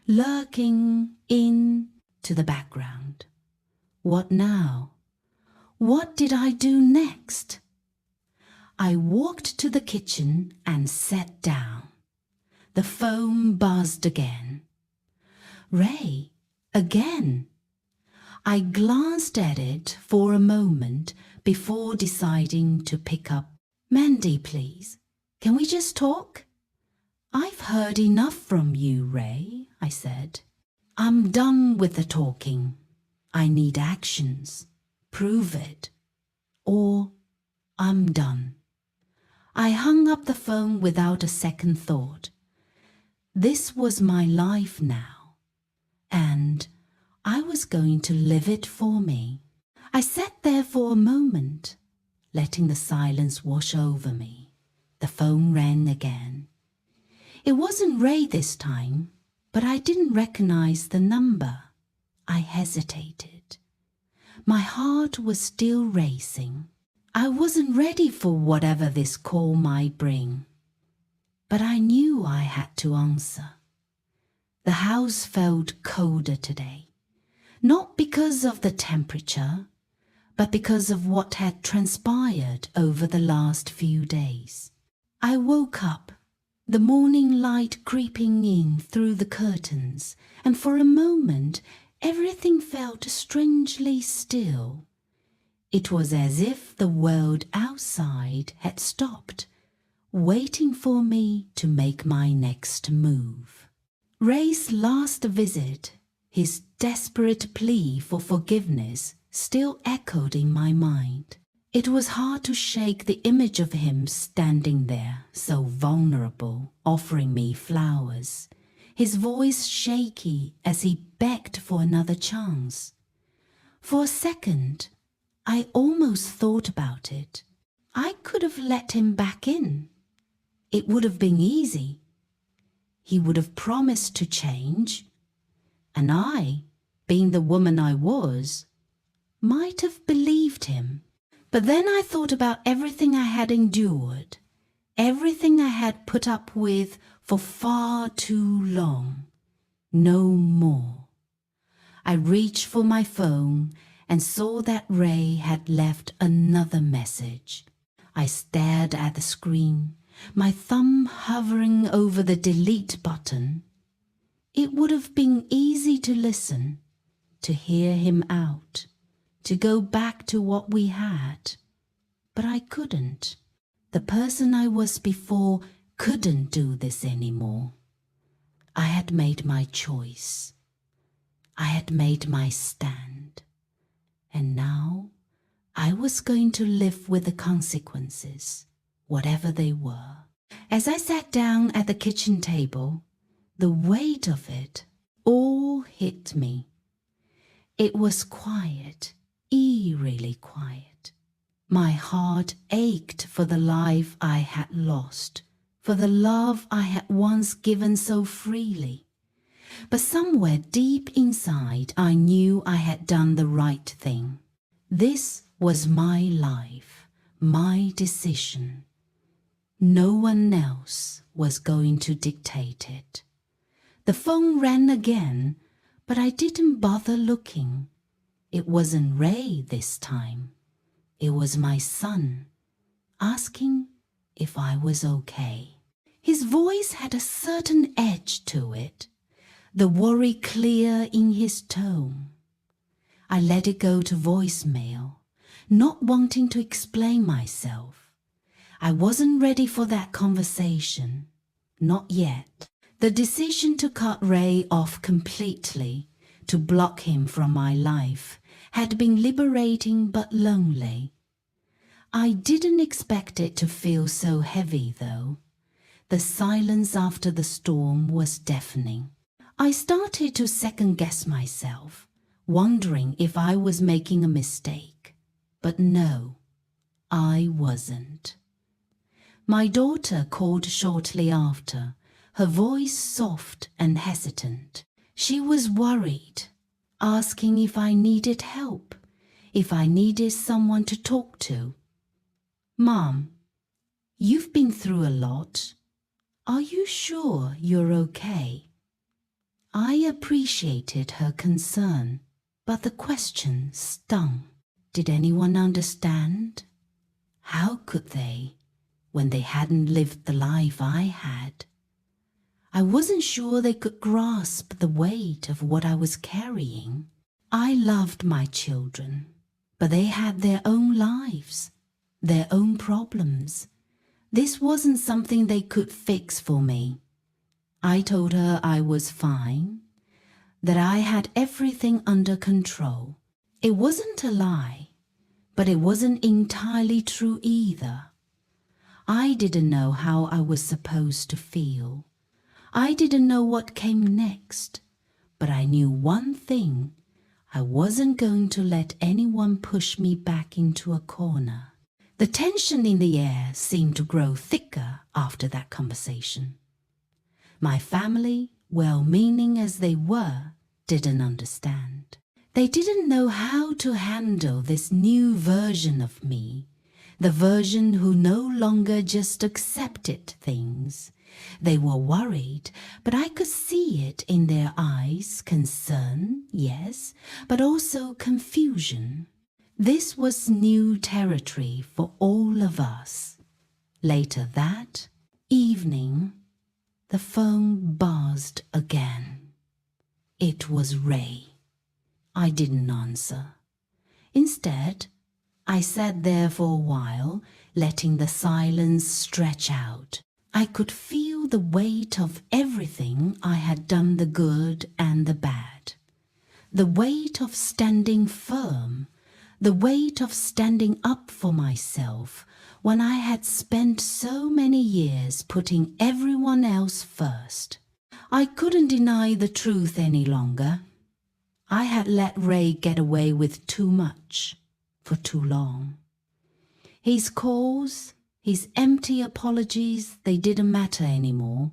lurking into the background. What now? What did I do next? I walked to the kitchen and sat down. The phone buzzed again. Ray, again. I glanced at it for a moment before deciding to pick up. "Mandy, please, can we just talk?" "I've heard enough from you, Ray," I said. "I'm done with the talking. I need actions. Prove it. Or I'm done." I hung up the phone without a second thought. This was my life now, and I was going to live it for me. I sat there for a moment, letting the silence wash over me. The phone rang again. It wasn't Ray this time, but I didn't recognize the number. I hesitated. My heart was still racing. I wasn't ready for whatever this call might bring. But I knew I had to answer. The house felt colder today, not because of the temperature, but because of what had transpired over the last few days. I woke up, the morning light creeping in through the curtains, and for a moment everything felt strangely still. It was as if the world outside had stopped, waiting for me to make my next move. Ray's last visit, his desperate plea for forgiveness, still echoed in my mind. It was hard to shake the image of him standing there, so vulnerable, offering me flowers, his voice shaky as he begged for another chance. For a second, I almost thought about it. I could have let him back in. It would have been easy. He would have promised to change, and I, being the woman I was, might have believed him. But then I thought about everything I had endured, everything I had put up with for far too long. No more. I reached for my phone and saw that Ray had left another message. I stared at the screen, my thumb hovering over the delete button. It would have been easy to listen, to hear him out, to go back to what we had. But I couldn't. The person I was before couldn't do this anymore. I had made my choice. I had made my stand. And now I was going to live with the consequences, whatever they were. As I sat down at the kitchen table, the weight of it all hit me. It was quiet, eerily quiet. My heart ached for the life I had lost, for the love I had once given so freely. But somewhere deep inside, I knew I had done the right thing. This was my life, my decision. No one else was going to dictate it. The phone rang again, but I didn't bother looking. It wasn't Ray this time. It was my son, asking if I was okay. His voice had a certain edge to it, the worry clear in his tone. I let it go to voicemail, not wanting to explain myself. I wasn't ready for that conversation, not yet. The decision to cut Ray off completely, to block him from my life, had been liberating but lonely. I didn't expect it to feel so heavy, though. The silence after the storm was deafening. I started to second-guess myself, wondering if I was making a mistake. But no, I wasn't. My daughter called shortly after, her voice soft and hesitant. She was worried, asking if I needed help, if I needed someone to talk to. "Mom, you've been through a lot. Are you sure you're okay?" I appreciated her concern, but the question stung. Did anyone understand? How could they, when they hadn't lived the life I had? I wasn't sure they could grasp the weight of what I was carrying. I loved my children, but they had their own lives, their own problems. This wasn't something they could fix for me. I told her I was fine, that I had everything under control. It wasn't a lie, but it wasn't entirely true either. I didn't know how I was supposed to feel. I didn't know what came next, but I knew one thing. I wasn't going to let anyone push me back into a corner. The tension in the air seemed to grow thicker after that conversation. My family, well-meaning as they were, didn't understand. They didn't know how to handle this new version of me, the version who no longer just accepted things. They were worried, but I could see it in their eyes, concern, yes, but also confusion. This was new territory for all of us. Later that evening, the phone buzzed again. It was Ray. I didn't answer. Instead, I sat there for a while, letting the silence stretch out. I could feel the weight of everything I had done, the good and the bad. The weight of standing firm, the weight of standing up for myself when I had spent so many years putting everyone else first. I couldn't deny the truth any longer. I had let Ray get away with too much for too long. His calls, his empty apologies, they didn't matter anymore.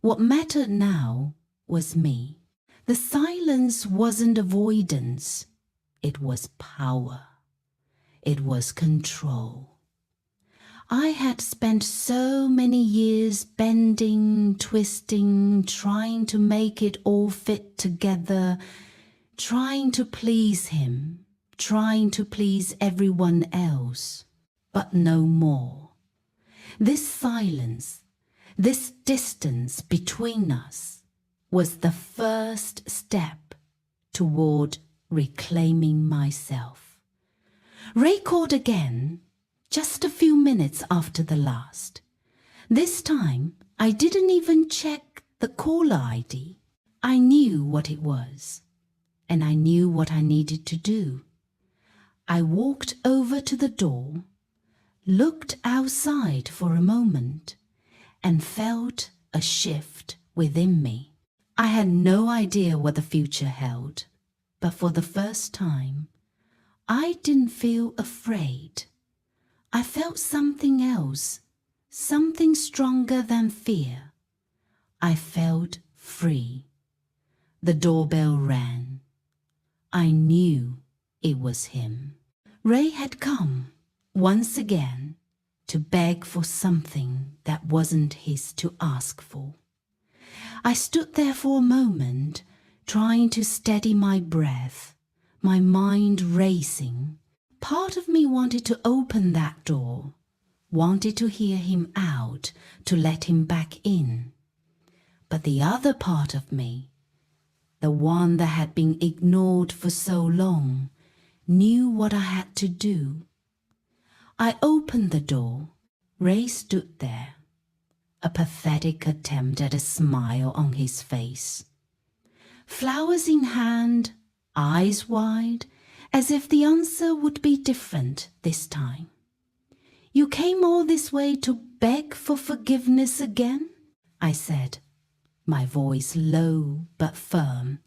What mattered now was me. The silence wasn't avoidance. It was power. It was control. I had spent so many years bending, twisting, trying to make it all fit together, trying to please him, trying to please everyone else, but no more. This silence, this distance between us was the first step toward reclaiming myself. Ray called again, just a few minutes after the last. This time, I didn't even check the caller ID. I knew what it was, and I knew what I needed to do. I walked over to the door, looked outside for a moment, and felt a shift within me. I had no idea what the future held, but for the first time, I didn't feel afraid. I felt something else, something stronger than fear. I felt free. The doorbell rang. I knew it was him. Ray had come, once again, to beg for something that wasn't his to ask for. I stood there for a moment, trying to steady my breath, my mind racing. Part of me wanted to open that door, wanted to hear him out, to let him back in. But the other part of me, the one that had been ignored for so long, knew what I had to do. I opened the door. Ray stood there, a pathetic attempt at a smile on his face. Flowers in hand, eyes wide, as if the answer would be different this time. "You came all this way to beg for forgiveness again?" I said, my voice low but firm.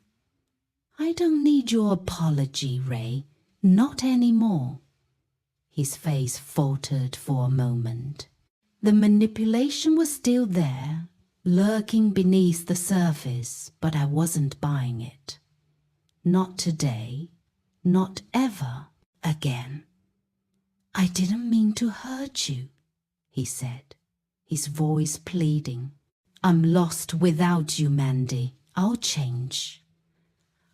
"I don't need your apology, Ray, not anymore." His face faltered for a moment. The manipulation was still there, lurking beneath the surface, but I wasn't buying it. Not today, not ever again. "I didn't mean to hurt you," he said, his voice pleading. "I'm lost without you, Mandy. I'll change."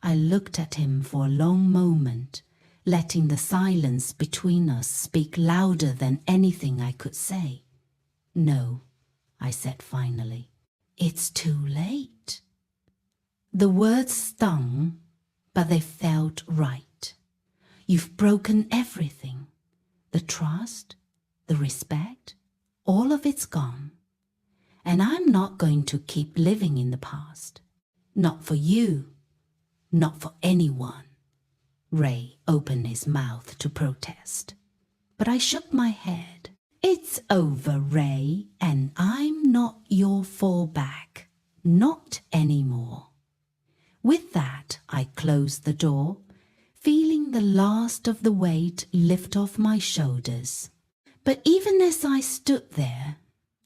I looked at him for a long moment, letting the silence between us speak louder than anything I could say. "No," I said finally. "It's too late." The words stung, but they felt right. You've broken everything. The trust, the respect, all of it's gone. And I'm not going to keep living in the past. Not for you, not for anyone. Ray opened his mouth to protest, but I shook my head. "It's over, Ray, and I'm not your fallback. Not anymore." With that, I closed the door, feeling the last of the weight lift off my shoulders. But even as I stood there,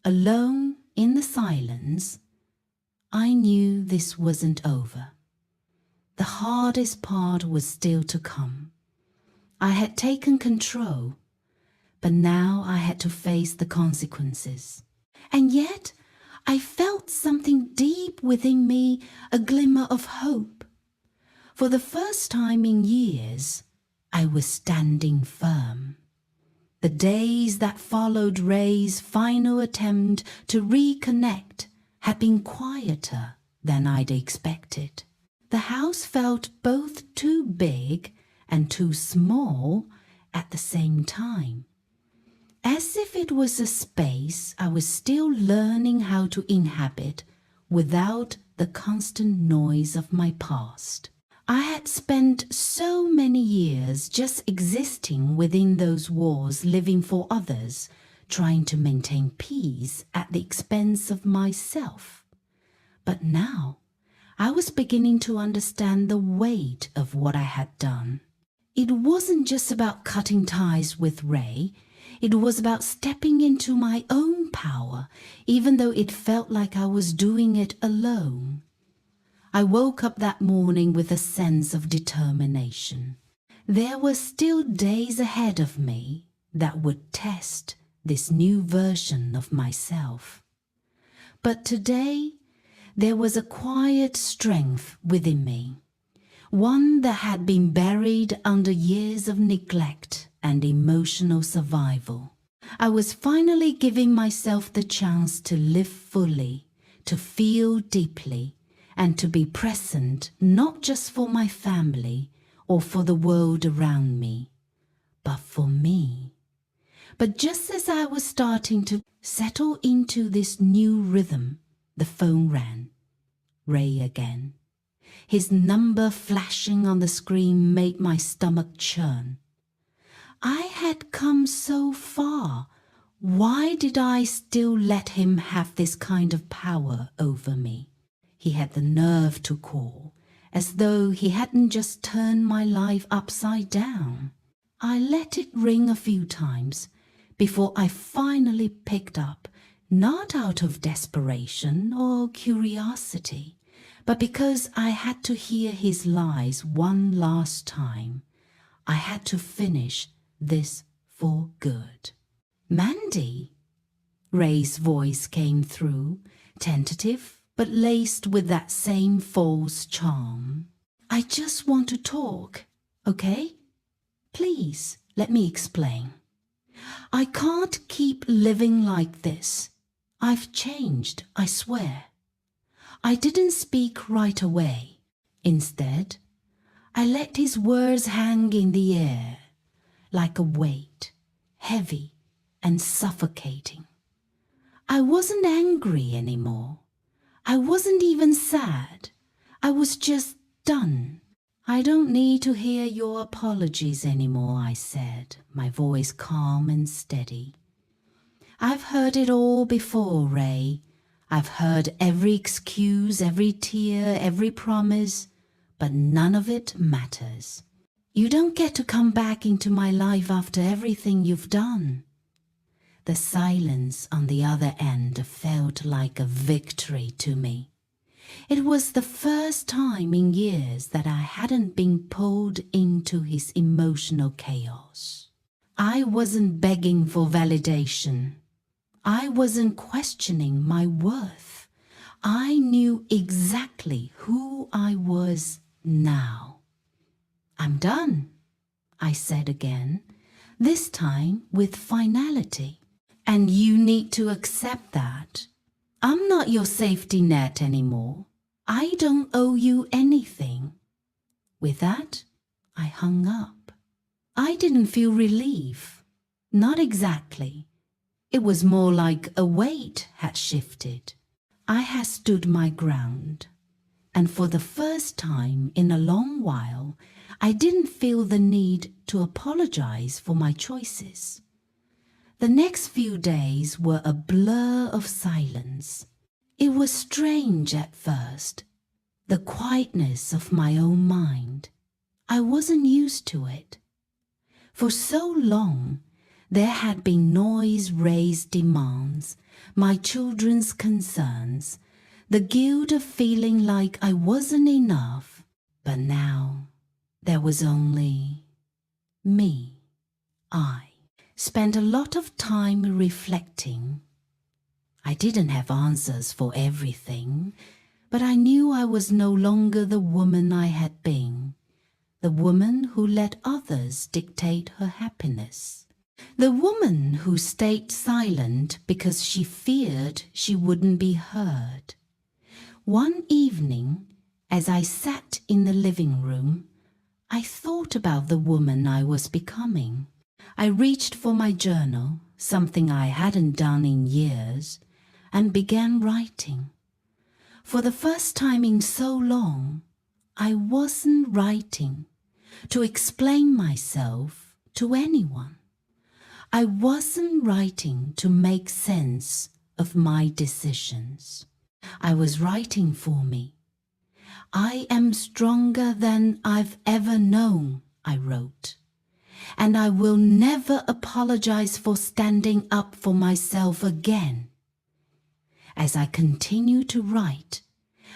alone in the silence, I knew this wasn't over. The hardest part was still to come. I had taken control, but now I had to face the consequences. And yet, I felt something deep within me, a glimmer of hope. For the first time in years, I was standing firm. The days that followed Ray's final attempt to reconnect had been quieter than I'd expected. The house felt both too big and too small at the same time, as if it was a space I was still learning how to inhabit without the constant noise of my past. I had spent so many years just existing within those walls, living for others, trying to maintain peace at the expense of myself. But now, I was beginning to understand the weight of what I had done. It wasn't just about cutting ties with Ray. It was about stepping into my own power, even though it felt like I was doing it alone. I woke up that morning with a sense of determination. There were still days ahead of me that would test this new version of myself. But today, there was a quiet strength within me, one that had been buried under years of neglect and emotional survival. I was finally giving myself the chance to live fully, to feel deeply, and to be present not just for my family or for the world around me, but for me. But just as I was starting to settle into this new rhythm, the phone rang. Ray again. His number flashing on the screen made my stomach churn. I had come so far. Why did I still let him have this kind of power over me? He had the nerve to call, as though he hadn't just turned my life upside down. I let it ring a few times before I finally picked up, not out of desperation or curiosity, but because I had to hear his lies one last time. I had to finish this for good. Mandy? Ray's voice came through, tentative, but laced with that same false charm. I just want to talk, okay? Please, let me explain. I can't keep living like this. I've changed, I swear. I didn't speak right away. Instead, I let his words hang in the air, like a weight, heavy and suffocating. I wasn't angry anymore. I wasn't even sad. I was just done. I don't need to hear your apologies anymore, I said, my voice calm and steady. I've heard it all before, Ray. I've heard every excuse, every tear, every promise, but none of it matters. You don't get to come back into my life after everything you've done. The silence on the other end felt like a victory to me. It was the first time in years that I hadn't been pulled into his emotional chaos. I wasn't begging for validation. I wasn't questioning my worth. I knew exactly who I was now. I'm done, I said again, this time with finality. And you need to accept that. I'm not your safety net anymore. I don't owe you anything. With that, I hung up. I didn't feel relief. Not exactly. It was more like a weight had shifted. I had stood my ground. And for the first time in a long while, I didn't feel the need to apologize for my choices. The next few days were a blur of silence. It was strange at first, the quietness of my own mind. I wasn't used to it. For so long, There had been noise-raised demands, my children's concerns, the guilt of feeling like I wasn't enough. But now there was only me. I spent a lot of time reflecting. I didn't have answers for everything, but I knew I was no longer the woman I had been, the woman who let others dictate her happiness, the woman who stayed silent because she feared she wouldn't be heard. One evening, as I sat in the living room, I thought about the woman I was becoming. I reached for my journal, something I hadn't done in years, and began writing. For the first time in so long, I wasn't writing to explain myself to anyone. I wasn't writing to make sense of my decisions. I was writing for me. I am stronger than I've ever known, I wrote, and I will never apologize for standing up for myself again. As I continued to write,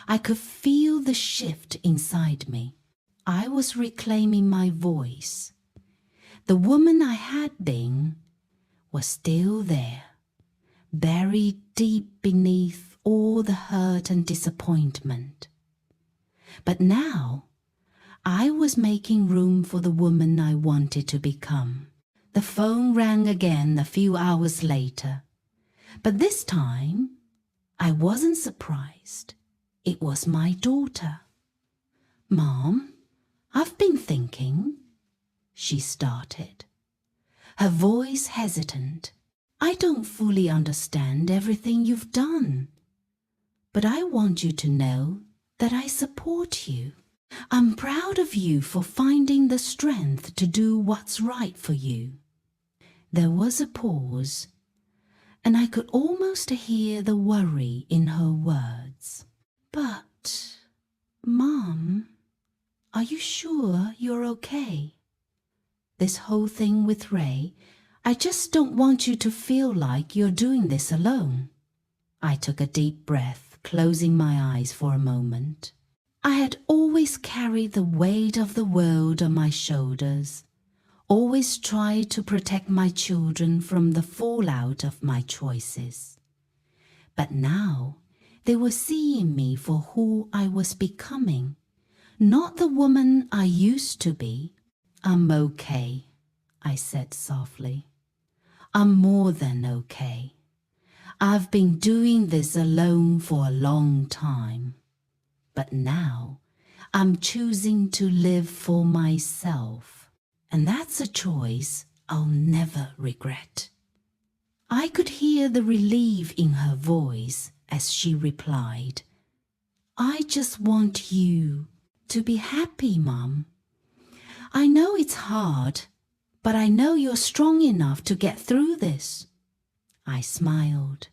I could feel the shift inside me. I was reclaiming my voice. The woman I had been was still there, buried deep beneath all the hurt and disappointment. But now, I was making room for the woman I wanted to become. The phone rang again a few hours later, but this time, I wasn't surprised. It was my daughter. "Mom, I've been thinking," she started, her voice hesitant. "I don't fully understand everything you've done, but I want you to know that I support you. I'm proud of you for finding the strength to do what's right for you." There was a pause, and I could almost hear the worry in her words. "But, Mom, are you sure you're okay? This whole thing with Ray, I just don't want you to feel like you're doing this alone." I took a deep breath, closing my eyes for a moment. I had always carried the weight of the world on my shoulders, always tried to protect my children from the fallout of my choices. But now they were seeing me for who I was becoming, not the woman I used to be. "I'm okay," I said softly. "I'm more than okay. I've been doing this alone for a long time. But now I'm choosing to live for myself, and that's a choice I'll never regret." I could hear the relief in her voice as she replied, "I just want you to be happy, Mom. I know it's hard, but I know you're strong enough to get through this." I smiled,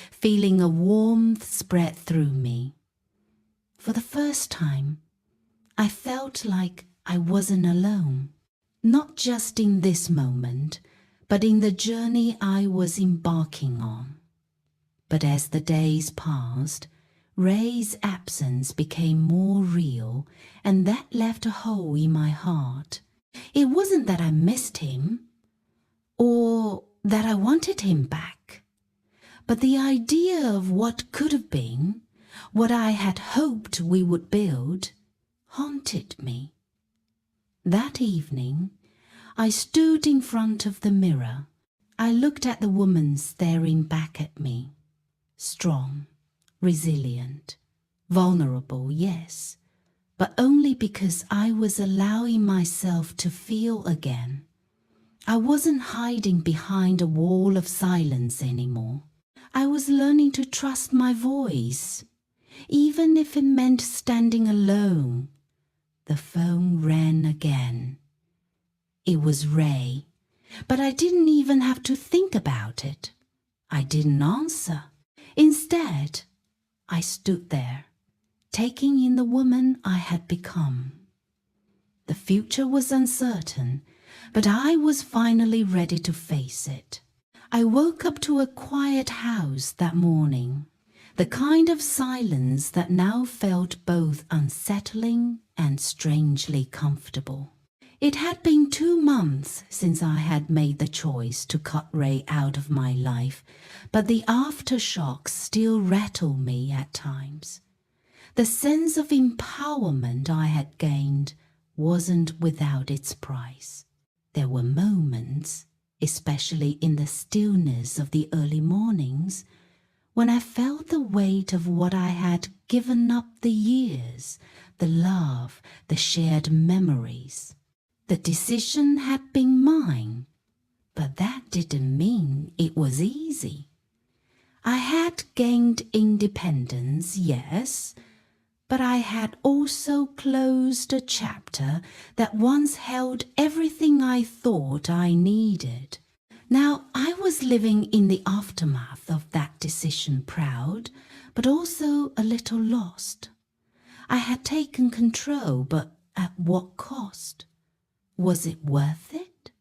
feeling a warmth spread through me. For the first time, I felt like I wasn't alone, not just in this moment, but in the journey I was embarking on. But as the days passed, Ray's absence became more real, and that left a hole in my heart. It wasn't that I missed him, or that I wanted him back, but the idea of what could have been, what I had hoped we would build, haunted me. That evening, I stood in front of the mirror. I looked at the woman staring back at me. Strong, resilient, vulnerable, yes, but only because I was allowing myself to feel again. I wasn't hiding behind a wall of silence anymore. I was learning to trust my voice, even if it meant standing alone. The phone rang again. It was Ray, but I didn't even have to think about it. I didn't answer. Instead, I stood there, taking in the woman I had become. The future was uncertain, but I was finally ready to face it. I woke up to a quiet house that morning, the kind of silence that now felt both unsettling and strangely comfortable. It had been 2 months since I had made the choice to cut Ray out of my life, but the aftershocks still rattle me at times. The sense of empowerment I had gained wasn't without its price. There were moments, especially in the stillness of the early mornings, when I felt the weight of what I had given up, the years, the love, the shared memories. The decision had been mine, but that didn't mean it was easy. I had gained independence, yes, but I had also closed a chapter that once held everything I thought I needed. Now, I was living in the aftermath of that decision, proud, but also a little lost. I had taken control, but at what cost? Was it worth it?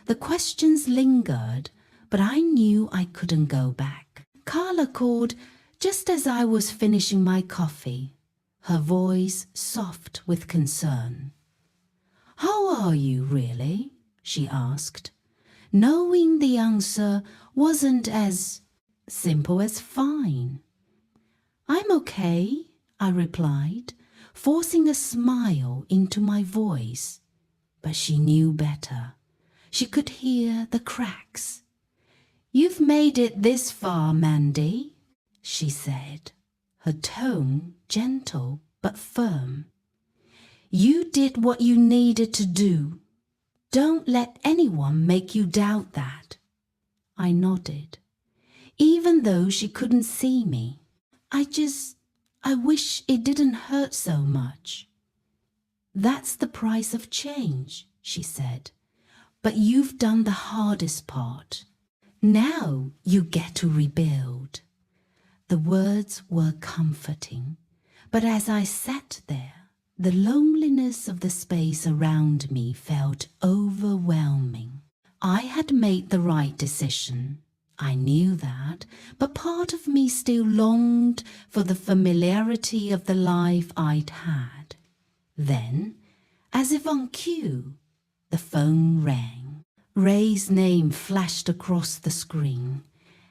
The questions lingered, but I knew I couldn't go back. Carla called just as I was finishing my coffee, her voice soft with concern. "How are you, really?" she asked, knowing the answer wasn't as simple as fine. "I'm okay," I replied, forcing a smile into my voice. But she knew better. She could hear the cracks. "You've made it this far, Mandy," she said, her tone gentle but firm. "You did what you needed to do. Don't let anyone make you doubt that." I nodded, even though she couldn't see me. I wish it didn't hurt so much." "That's the price of change," she said. "But you've done the hardest part. Now you get to rebuild." The words were comforting, but as I sat there, the loneliness of the space around me felt overwhelming. I had made the right decision. I knew that, but part of me still longed for the familiarity of the life I'd had. Then, as if on cue, the phone rang. Ray's name flashed across the screen,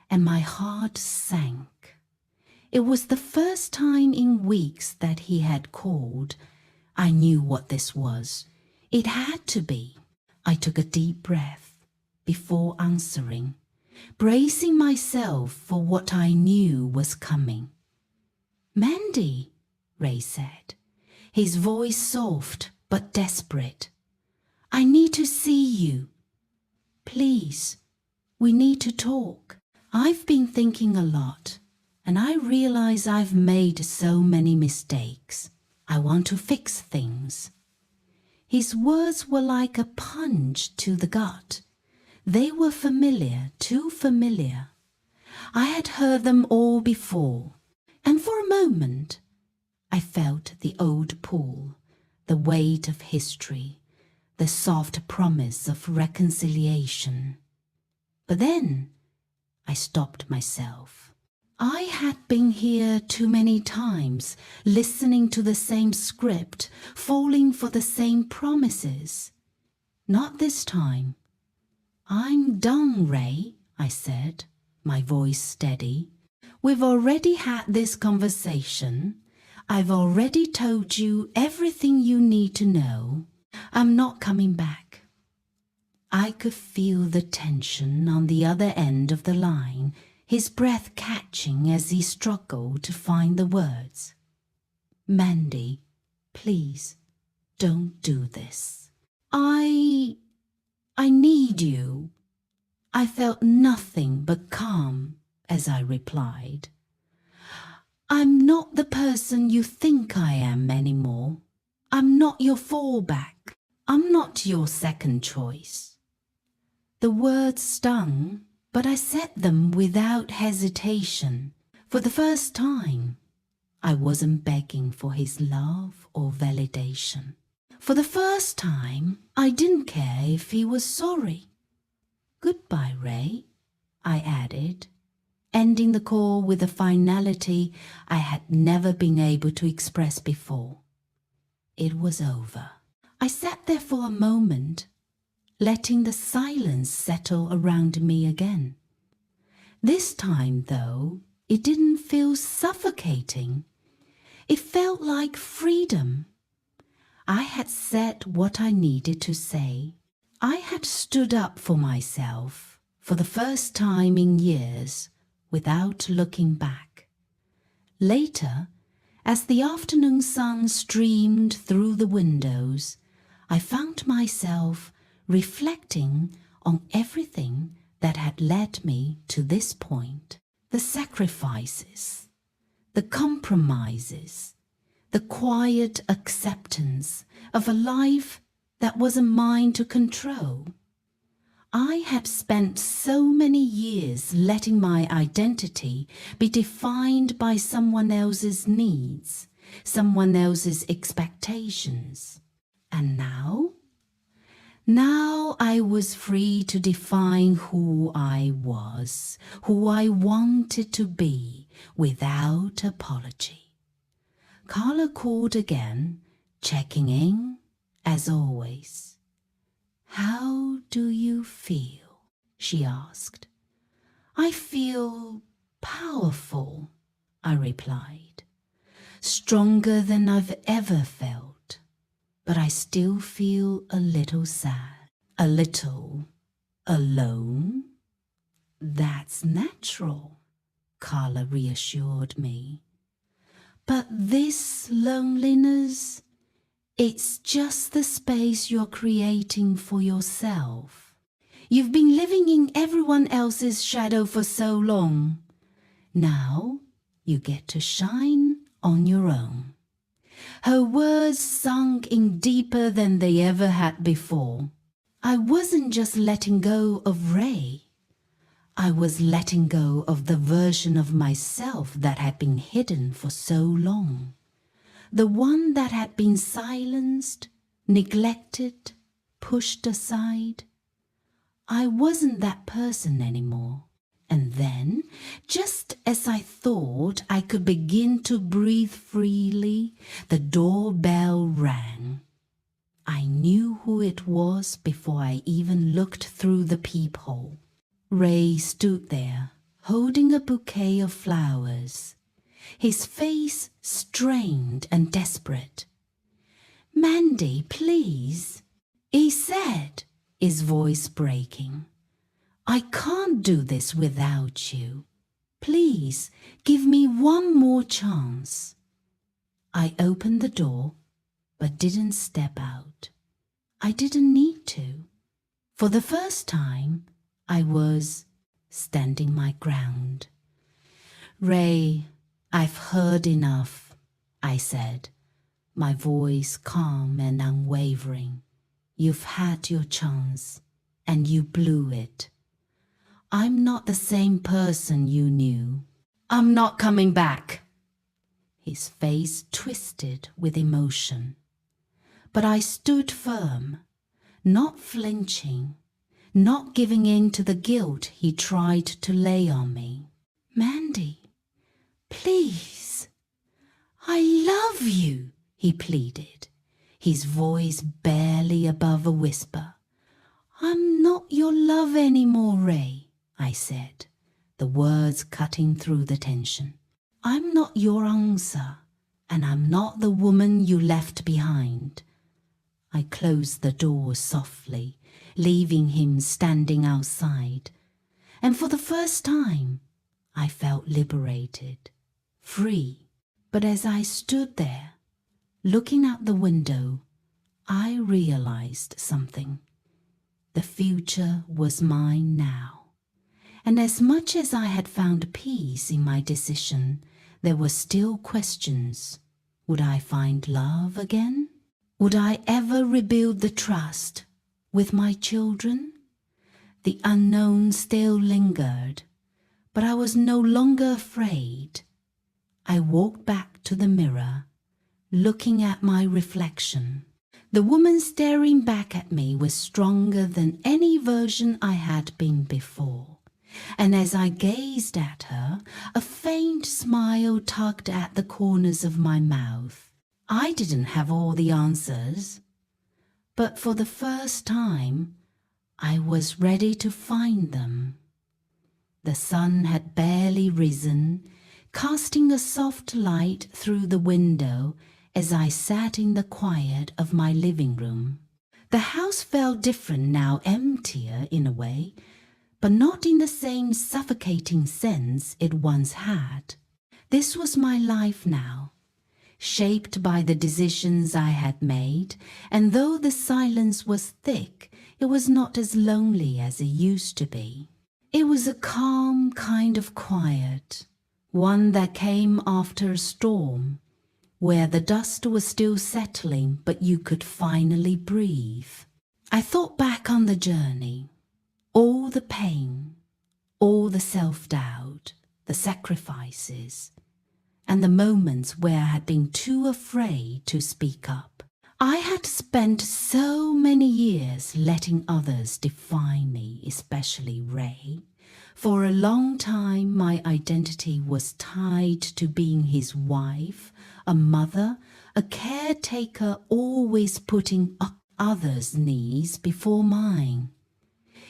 and my heart sank. It was the first time in weeks that he had called. I knew what this was. It had to be. I took a deep breath before answering, bracing myself for what I knew was coming. "Mandy," Ray said, his voice soft but desperate. "I need to see you. Please, we need to talk. I've been thinking a lot, and I realize I've made so many mistakes. I want to fix things." His words were like a punch to the gut. They were familiar, too familiar. I had heard them all before, and for a moment I felt the old pull, the weight of history, the soft promise of reconciliation. But then I stopped myself. I had been here too many times, listening to the same script, falling for the same promises. Not this time. "I'm done, Ray," I said, my voice steady. "We've already had this conversation. I've already told you everything you need to know. I'm not coming back." I could feel the tension on the other end of the line, his breath catching as he struggled to find the words. "Mandy, please, don't do this. I need you." I felt nothing but calm as I replied. "I'm not the person you think I am anymore. I'm not your fallback. I'm not your second choice." The words stung, but I said them without hesitation. For the first time, I wasn't begging for his love or validation. For the first time, I didn't care if he was sorry. Goodbye, Ray, I added, ending the call with a finality I had never been able to express before. It was over. I sat there for a moment, letting the silence settle around me again. This time, though, it didn't feel suffocating. It felt like freedom. I had said what I needed to say. I had stood up for myself for the first time in years without looking back. Later, as the afternoon sun streamed through the windows, I found myself reflecting on everything that had led me to this point. The sacrifices, the compromises, the quiet acceptance of a life that wasn't mine to control. I had spent so many years letting my identity be defined by someone else's needs, someone else's expectations. And now I was free to define who I was, who I wanted to be, without apology. Carla called again, checking in, as always. "How do you feel?" she asked. "I feel powerful," I replied. "Stronger than I've ever felt. But I still feel a little sad, a little alone." "That's natural," Carla reassured me. "But this loneliness, it's just the space you're creating for yourself. You've been living in everyone else's shadow for so long. Now you get to shine on your own." Her words sunk in deeper than they ever had before. I wasn't just letting go of Ray. I was letting go of the version of myself that had been hidden for so long. The one that had been silenced, neglected, pushed aside. I wasn't that person anymore. And then, just as I thought I could begin to breathe freely, the doorbell rang. I knew who it was before I even looked through the peephole. Ray stood there, holding a bouquet of flowers, his face strained and desperate. "Mandy, please," he said, his voice breaking. "I can't do this without you. Please, give me one more chance." I opened the door, but didn't step out. I didn't need to. For the first time, I was standing my ground. "Ray, I've heard enough," I said, my voice calm and unwavering. "You've had your chance, and you blew it. I'm not the same person you knew. I'm not coming back." His face twisted with emotion. But I stood firm, not flinching, not giving in to the guilt he tried to lay on me. "Mandy, please, I love you," he pleaded, his voice barely above a whisper. "I'm not your love anymore, Ray," I said, the words cutting through the tension. "I'm not your answer, and I'm not the woman you left behind." I closed the door softly, leaving him standing outside, and for the first time I felt liberated, free. But as I stood there, looking out the window, I realized something. The future was mine now, and as much as I had found peace in my decision, there were still questions. Would I find love again? Would I ever rebuild the trust with my children? The unknown still lingered, but I was no longer afraid. I walked back to the mirror, looking at my reflection. The woman staring back at me was stronger than any version I had been before, and as I gazed at her, a faint smile tugged at the corners of my mouth. I didn't have all the answers, but for the first time, I was ready to find them. The sun had barely risen, casting a soft light through the window as I sat in the quiet of my living room. The house felt different now, emptier in a way, but not in the same suffocating sense it once had. This was my life now, shaped by the decisions I had made, and though the silence was thick, it was not as lonely as it used to be. It was a calm kind of quiet, one that came after a storm, where the dust was still settling but you could finally breathe. I thought back on the journey, all the pain, all the self-doubt, the sacrifices, and the moments where I had been too afraid to speak up. I had spent so many years letting others define me, especially Ray. For a long time, my identity was tied to being his wife, a mother, a caretaker, always putting others' needs before mine.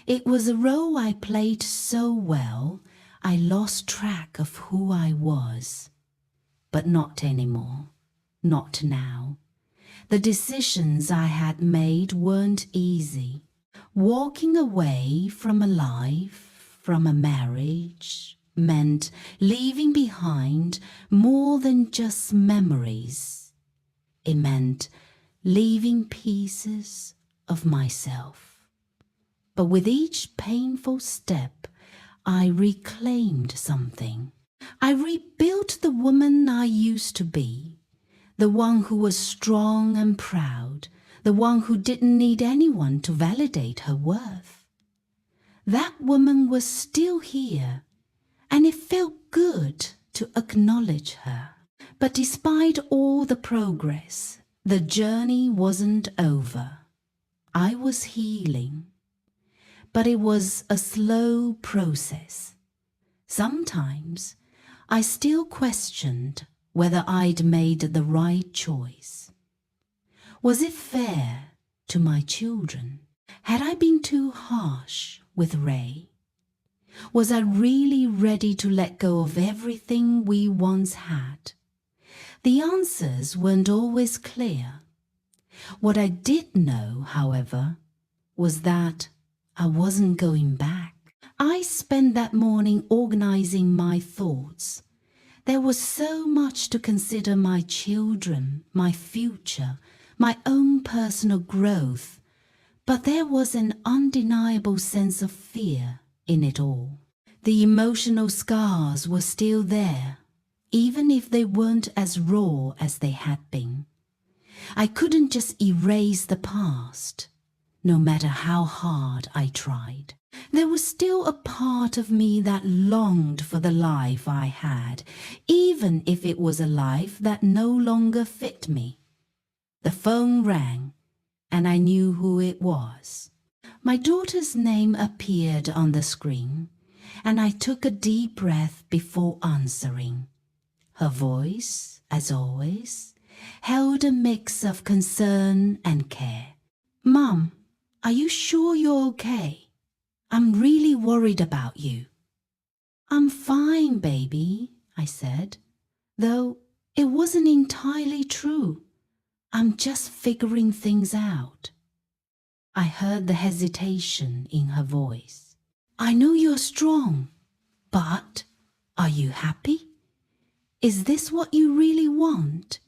It was a role I played so well, I lost track of who I was. But not anymore, not now. The decisions I had made weren't easy. Walking away from a life, from a marriage, meant leaving behind more than just memories. It meant leaving pieces of myself. But with each painful step, I reclaimed something. I rebuilt the woman I used to be, the one who was strong and proud, the one who didn't need anyone to validate her worth. That woman was still here, and it felt good to acknowledge her. But despite all the progress, the journey wasn't over. I was healing, but it was a slow process. Sometimes I still questioned whether I'd made the right choice. Was it fair to my children? Had I been too harsh with Ray? Was I really ready to let go of everything we once had? The answers weren't always clear. What I did know, however, was that I wasn't going back. I spent that morning organizing my thoughts. There was so much to consider: my children, my future, my own personal growth, but there was an undeniable sense of fear in it all. The emotional scars were still there, even if they weren't as raw as they had been. I couldn't just erase the past, no matter how hard I tried. There was still a part of me that longed for the life I had, even if it was a life that no longer fit me. The phone rang, and I knew who it was. My daughter's name appeared on the screen, and I took a deep breath before answering. Her voice, as always, held a mix of concern and care. "Mum, are you sure you're okay? I'm really worried about you." "I'm fine, baby," I said, though it wasn't entirely true. "I'm just figuring things out." I heard the hesitation in her voice. "I know you're strong, but are you happy? Is this what you really want?"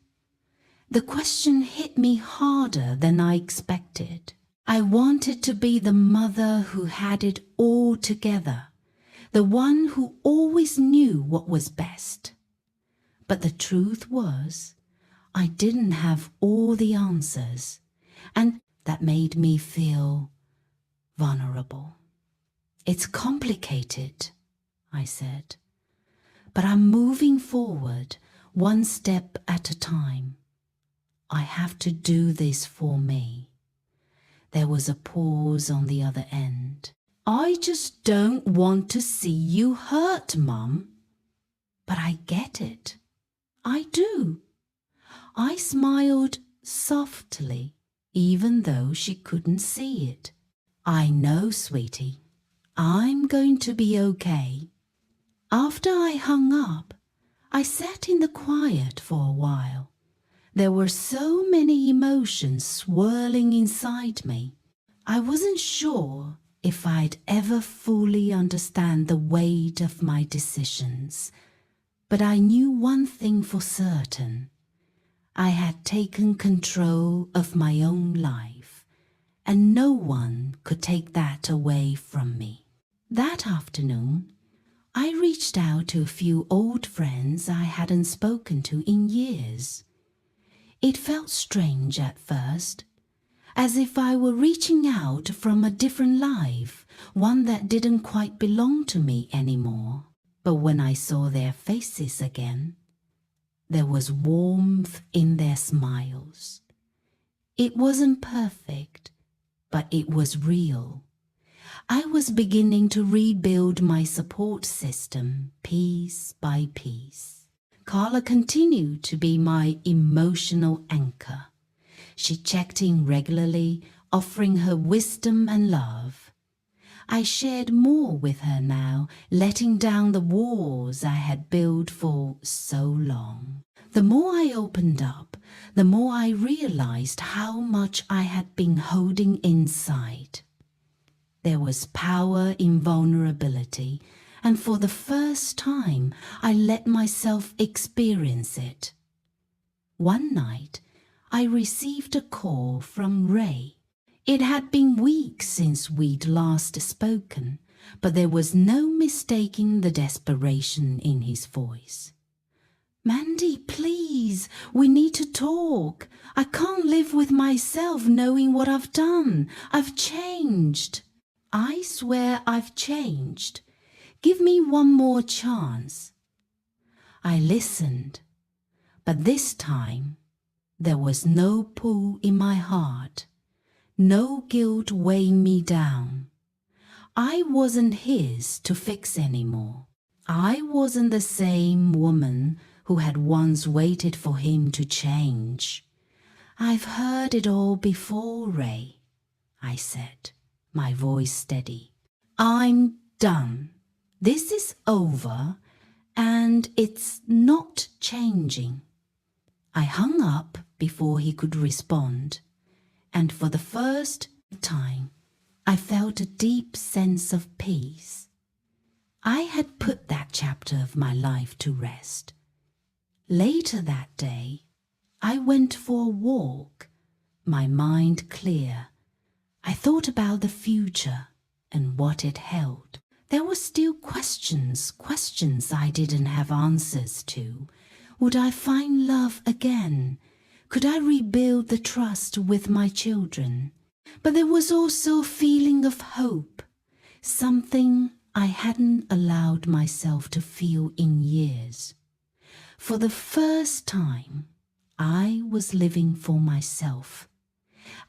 The question hit me harder than I expected. I wanted to be the mother who had it all together, the one who always knew what was best. But the truth was, I didn't have all the answers, and that made me feel vulnerable. "It's complicated," I said, "but I'm moving forward one step at a time. I have to do this for me. There was a pause on the other end. I just don't want to see you hurt, Mum. But I get it. I do. I smiled softly, even though she couldn't see it. I know, sweetie. I'm going to be okay. After I hung up, I sat in the quiet for a while. There were so many emotions swirling inside me. I wasn't sure if I'd ever fully understand the weight of my decisions, but I knew one thing for certain. I had taken control of my own life, and no one could take that away from me. That afternoon, I reached out to a few old friends I hadn't spoken to in years. It felt strange at first, as if I were reaching out from a different life, one that didn't quite belong to me anymore. But when I saw their faces again, there was warmth in their smiles. It wasn't perfect, but it was real. I was beginning to rebuild my support system piece by piece. Carla continued to be my emotional anchor. She checked in regularly, offering her wisdom and love. I shared more with her now, letting down the walls I had built for so long. The more I opened up, the more I realized how much I had been holding inside. There was power in vulnerability, and for the first time, I let myself experience it. One night, I received a call from Ray. It had been weeks since we'd last spoken, but there was no mistaking the desperation in his voice. "Mandy, please, we need to talk. I can't live with myself knowing what I've done. I've changed." "I swear I've changed. Give me one more chance." I listened, but this time there was no pull in my heart, no guilt weighing me down. I wasn't his to fix anymore. I wasn't the same woman who had once waited for him to change. "I've heard it all before, Ray," I said, my voice steady. "I'm done. This is over, and it's not changing." I hung up before he could respond, and for the first time, I felt a deep sense of peace. I had put that chapter of my life to rest. Later that day, I went for a walk, my mind clear. I thought about the future and what it held. There were still questions I didn't have answers to. Would I find love again? Could I rebuild the trust with my children? But there was also a feeling of hope, something I hadn't allowed myself to feel in years. For the first time, I was living for myself,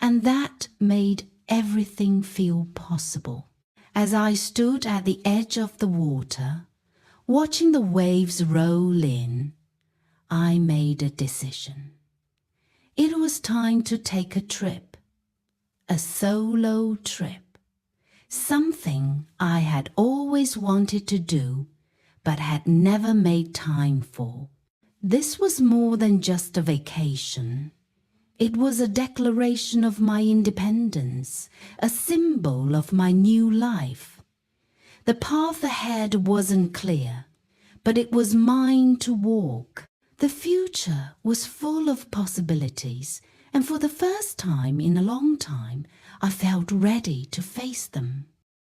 and that made everything feel possible. As I stood at the edge of the water, watching the waves roll in, I made a decision. It was time to take a trip, a solo trip, something I had always wanted to do but had never made time for. This was more than just a vacation. It was a declaration of my independence, a symbol of my new life. The path ahead wasn't clear, but it was mine to walk. The future was full of possibilities, and for the first time in a long time, I felt ready to face them.